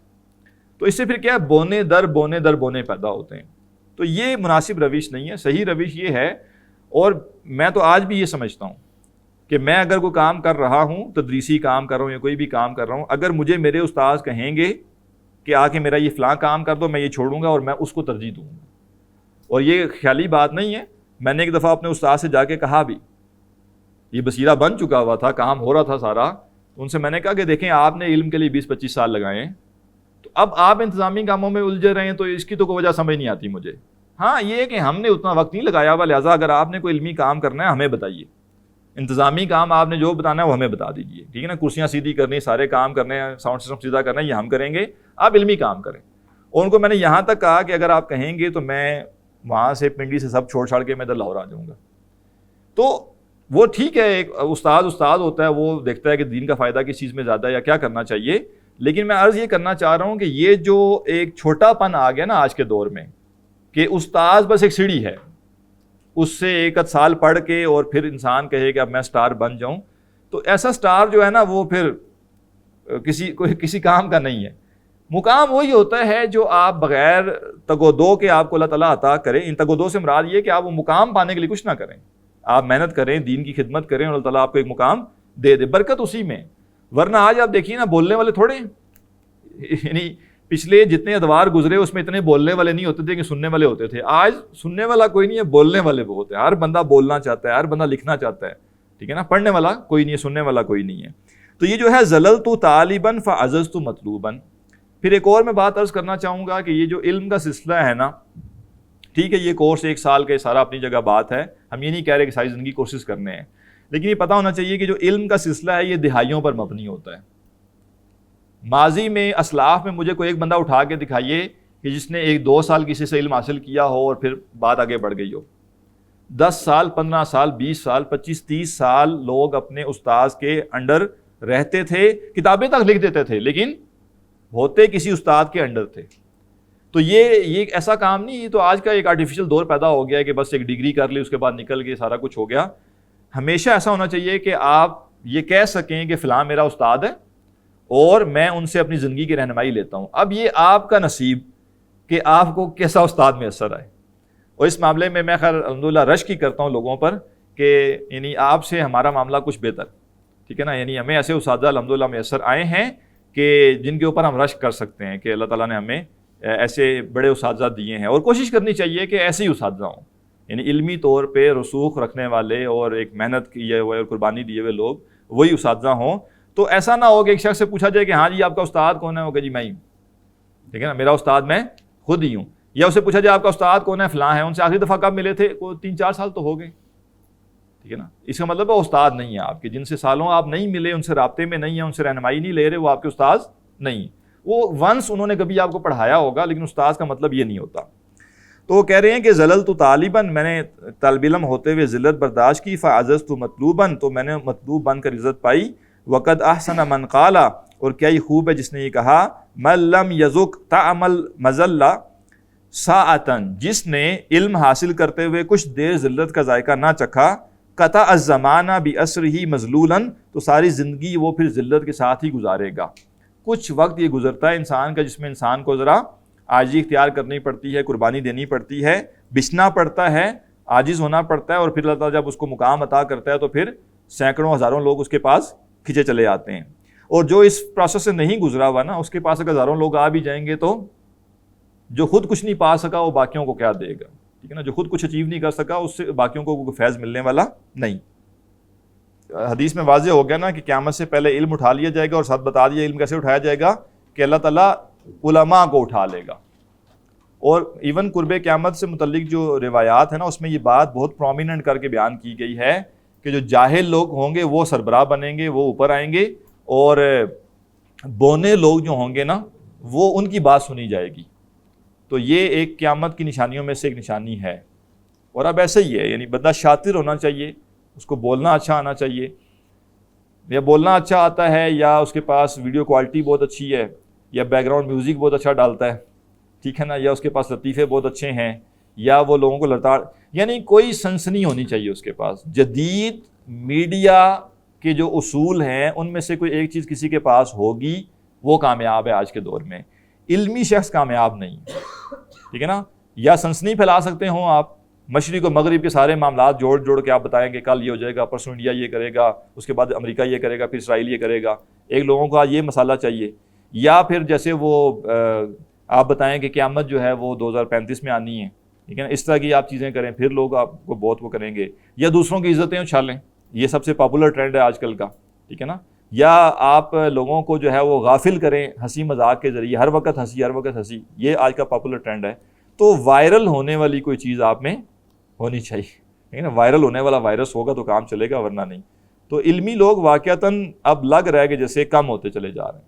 تو اس سے پھر کیا بونے در بونے پیدا ہوتے ہیں۔ تو یہ مناسب روش نہیں ہے، صحیح روش یہ ہے، اور میں تو آج بھی یہ سمجھتا ہوں کہ میں اگر کوئی کام کر رہا ہوں، تدریسی کام کر رہا ہوں یا کوئی بھی کام کر رہا ہوں، اگر مجھے میرے استاذ کہیں گے کہ آ کے میرا یہ فلاں کام کر دو، میں یہ چھوڑوں گا اور میں اس کو ترجیح دوں گا۔ اور یہ خیالی بات نہیں ہے، میں نے ایک دفعہ اپنے استاد سے جا کے کہا بھی، یہ بصیرہ بن چکا ہوا تھا، کام ہو رہا تھا سارا، ان سے میں نے کہا کہ دیکھیں آپ نے علم کے لیے 20-25 سال لگائے ہیں، تو اب آپ انتظامی کاموں میں الجھے رہے ہیں، تو اس کی تو کوئی وجہ سمجھ نہیں آتی مجھے۔ ہاں یہ ہے کہ ہم نے اتنا وقت نہیں لگایا ہوا، لہٰذا اگر آپ نے کوئی علمی کام کرنا ہے ہمیں بتائیے، انتظامی کام آپ نے جو بتانا ہے وہ ہمیں بتا دیجیے، ٹھیک ہے نا، کرسیاں سیدھی کرنی، سارے کام کرنے ہیں، ساؤنڈ سسٹم سیدھا کرنا ہے، یہ ہم کریں گے، آپ علمی کام کریں۔ اور ان کو میں نے یہاں تک کہا کہ اگر آپ کہیں گے تو میں وہاں سے پنڈی سے سب چھوڑ کے میں ادھر لاہور آ جاؤں گا۔ تو وہ ٹھیک ہے، ایک استاد ہوتا ہے، وہ دیکھتا ہے کہ دین کا فائدہ کس چیز میں زیادہ ہے یا کیا کرنا چاہیے، لیکن میں عرض یہ کرنا چاہ رہا ہوں کہ یہ جو ایک چھوٹا پن آ گیا نا آج کے دور میں، کہ استاد بس ایک سیڑھی ہے، اس سے 1 سال پڑھ کے اور پھر انسان کہے کہ اب میں سٹار بن جاؤں، تو ایسا سٹار جو ہے نا وہ پھر کسی کام کا نہیں ہے۔ مقام وہی ہوتا ہے جو آپ بغیر تگ و دو کے آپ کو اللہ تعالیٰ عطا کرے۔ ان تگ و دو سے مراد یہ کہ آپ وہ مقام پانے کے لیے کچھ نہ کریں، آپ محنت کریں، دین کی خدمت کریں، اور اللہ تعالیٰ آپ کو ایک مقام دے دے، برکت اسی میں۔ ورنہ آج آپ دیکھیے نا بولنے والے تھوڑے ہیں، یعنی پچھلے جتنے ادوار گزرے اس میں اتنے بولنے والے نہیں ہوتے تھے کہ سننے والے ہوتے تھے، آج سننے والا کوئی نہیں ہے، بولنے والے بہت ہیں، ہر بندہ بولنا چاہتا ہے، ہر بندہ لکھنا چاہتا ہے، ٹھیک ہے نا، پڑھنے والا کوئی نہیں ہے، سننے والا کوئی نہیں ہے۔ تو یہ جو ہے زللت طالباً فعززت مطلوباً۔ پھر ایک اور میں بات عرض کرنا چاہوں گا کہ یہ جو علم کا سلسلہ ہے نا، ٹھیک ہے یہ کورس 1 سال کا سارا اپنی جگہ بات ہے، ہم یہ نہیں کہہ رہے کہ ساری زندگی کورسز کرنے ہیں، لیکن یہ پتہ ہونا چاہیے کہ جو علم کا سلسلہ ہے یہ دہائیوں پر مبنی ہوتا ہے۔ ماضی میں اسلاف میں مجھے کوئی ایک بندہ اٹھا کے دکھائیے کہ جس نے 1-2 سال کسی سے علم حاصل کیا ہو اور پھر بات آگے بڑھ گئی ہو۔ 10 سال 15 سال 20 سال 25 30 سال لوگ اپنے استاذ کے انڈر رہتے تھے، کتابیں تک لکھ دیتے تھے لیکن ہوتے کسی استاد کے انڈر تھے. تو یہ ایک ایسا کام نہیں، یہ تو آج کا ایک آرٹیفیشل دور پیدا ہو گیا ہے کہ بس ایک ڈگری کر لی اس کے بعد نکل کے سارا کچھ ہو گیا. ہمیشہ ایسا ہونا چاہیے کہ آپ یہ کہہ سکیں کہ فلاں میرا استاد ہے اور میں ان سے اپنی زندگی کی رہنمائی لیتا ہوں. اب یہ آپ کا نصیب کہ آپ کو کیسا استاد میسر آئے. اور اس معاملے میں خیر الحمدللہ رشک ہی کرتا ہوں لوگوں پر کہ یعنی آپ سے ہمارا معاملہ کچھ بہتر، ٹھیک ہے نا. یعنی ہمیں ایسے اساتذہ الحمدللہ میسر آئے ہیں کہ جن کے اوپر ہم رشک کر سکتے ہیں کہ اللہ تعالیٰ نے ہمیں ایسے بڑے اساتذہ دیے ہیں. اور کوشش کرنی چاہیے کہ ایسے ہی اساتذہ ہوں، یعنی علمی طور پہ رسوخ رکھنے والے اور ایک محنت کیے ہوئے اور قربانی دیے ہوئے لوگ وہی اساتذہ ہوں. تو ایسا نہ ہو کہ ایک شخص سے پوچھا جائے کہ ہاں جی آپ کا استاد کون ہے، وہ کہ جی میں ہی ہوں، ٹھیک ہے نا، میرا استاد میں خود ہی ہوں. یا اسے پوچھا جائے آپ کا استاد کون ہے، فلاں ہے، ان سے آخری دفعہ کب ملے تھے، کوئی 3-4 سال تو ہو گئے، ٹھیک ہے نا. اس کا مطلب ہے استاد نہیں ہے آپ کے، جن سے سالوں آپ نہیں ملے، ان سے رابطے میں نہیں ہیں، ان سے رہنمائی نہیں لے رہے، وہ آپ کے استاد نہیں. وہ ونس انہوں نے کبھی آپ کو پڑھایا ہوگا لیکن استاد کا مطلب یہ نہیں ہوتا. تو وہ کہہ رہے ہیں کہ ذللت طالباً، میں نے طالب علم ہوتے ہوئے ذلت برداشت کی، فعززت مطلوباً، تو میں نے مطلوب بن کر عزت پائی. وقد احسن من قال، اور کیا ہی خوب ہے جس نے یہ کہا، من لم یذق طعم المذلہ ساعتاً، جس نے علم حاصل کرتے ہوئے کچھ دیر ذلت کا ذائقہ نہ چکھا، قطع الزمانہ بأسرہ مذلولاً، تو ساری زندگی وہ پھر ذلت کے ساتھ ہی گزارے گا. کچھ وقت یہ گزرتا ہے انسان کا جس میں انسان کو ذرا عاجزی اختیار کرنی پڑتی ہے، قربانی دینی پڑتی ہے، بچنا پڑتا ہے، عاجز ہونا پڑتا ہے، اور پھر اللہ تعالیٰ جب اس کو مقام عطا کرتا ہے تو پھر سینکڑوں ہزاروں لوگ اس کے پاس کھنچے چلے آتے ہیں. اور جو اس پروسیس سے نہیں گزرا ہوا نا، اس کے پاس اگر ہزاروں لوگ آ بھی جائیں گے تو جو خود کچھ نہیں پا سکا وہ باقیوں کو کیا دے گا، ٹھیک ہے نا. جو خود کچھ اچیو نہیں کر سکا اس سے باقیوں کو کوئی فیض ملنے والا نہیں. حدیث میں واضح ہو گیا نا کہ قیامت سے پہلے علم اٹھا لیا جائے گا، اور ساتھ بتا دیا علم کیسے اٹھایا جائے گا کہ اللہ تعالیٰ علماء کو اٹھا لے گا. اور ایون قرب قیامت سے متعلق جو روایات ہیں نا، اس میں یہ بات بہت پرومیننٹ کر کے بیان کی گئی ہے کہ جو جاہل لوگ ہوں گے وہ سربراہ بنیں گے، وہ اوپر آئیں گے، اور بونے لوگ جو ہوں گے نا وہ ان کی بات سنی جائے گی. تو یہ ایک قیامت کی نشانیوں میں سے ایک نشانی ہے. اور اب ایسے ہی ہے، یعنی بندہ شاطر ہونا چاہیے، اس کو بولنا اچھا آنا چاہیے. یا بولنا اچھا آتا ہے، یا اس کے پاس ویڈیو کوالٹی بہت اچھی ہے، یا بیک گراؤنڈ میوزک بہت اچھا ڈالتا ہے، ٹھیک ہے نا، یا اس کے پاس لطیفے بہت اچھے ہیں، یا وہ لوگوں کو لڑتا، یعنی کوئی سنسنی ہونی چاہیے اس کے پاس. جدید میڈیا کے جو اصول ہیں ان میں سے کوئی ایک چیز کسی کے پاس ہوگی وہ کامیاب ہے آج کے دور میں. علمی شخص کامیاب نہیں، ٹھیک ہے نا. یا سنسنی پھیلا سکتے ہوں آپ، مشرق و مغرب کے سارے معاملات جوڑ کے آپ بتائیں کہ کل یہ ہو جائے گا، پرسوں انڈیا یہ کرے گا، اس کے بعد امریکہ یہ کرے گا، پھر اسرائیل یہ کرے گا. ایک لوگوں کو آج یہ مسئلہ چاہیے. یا پھر جیسے وہ آپ بتائیں کہ قیامت جو ہے وہ 2035 میں آنی ہے، ٹھیک ہے نا، اس طرح کی آپ چیزیں کریں، پھر لوگ آپ کو بہت وہ کریں گے. یا دوسروں کی عزتیں اچھالیں، یہ سب سے پاپولر ٹرینڈ ہے آج کل کا، ٹھیک ہے نا. یا آپ لوگوں کو جو ہے وہ غافل کریں ہنسی مذاق کے ذریعے، ہر وقت ہنسی، یہ آج کا پاپولر ٹرینڈ ہے. تو وائرل ہونے والی کوئی چیز آپ میں ہونی چاہیے، ٹھیک ہے نا. وائرل ہونے والا وائرس ہوگا تو کام چلے گا، ورنہ نہیں. تو علمی لوگ واقعتاً اب لگ رہا ہے کہ جیسے کم ہوتے چلے جا رہے ہیں.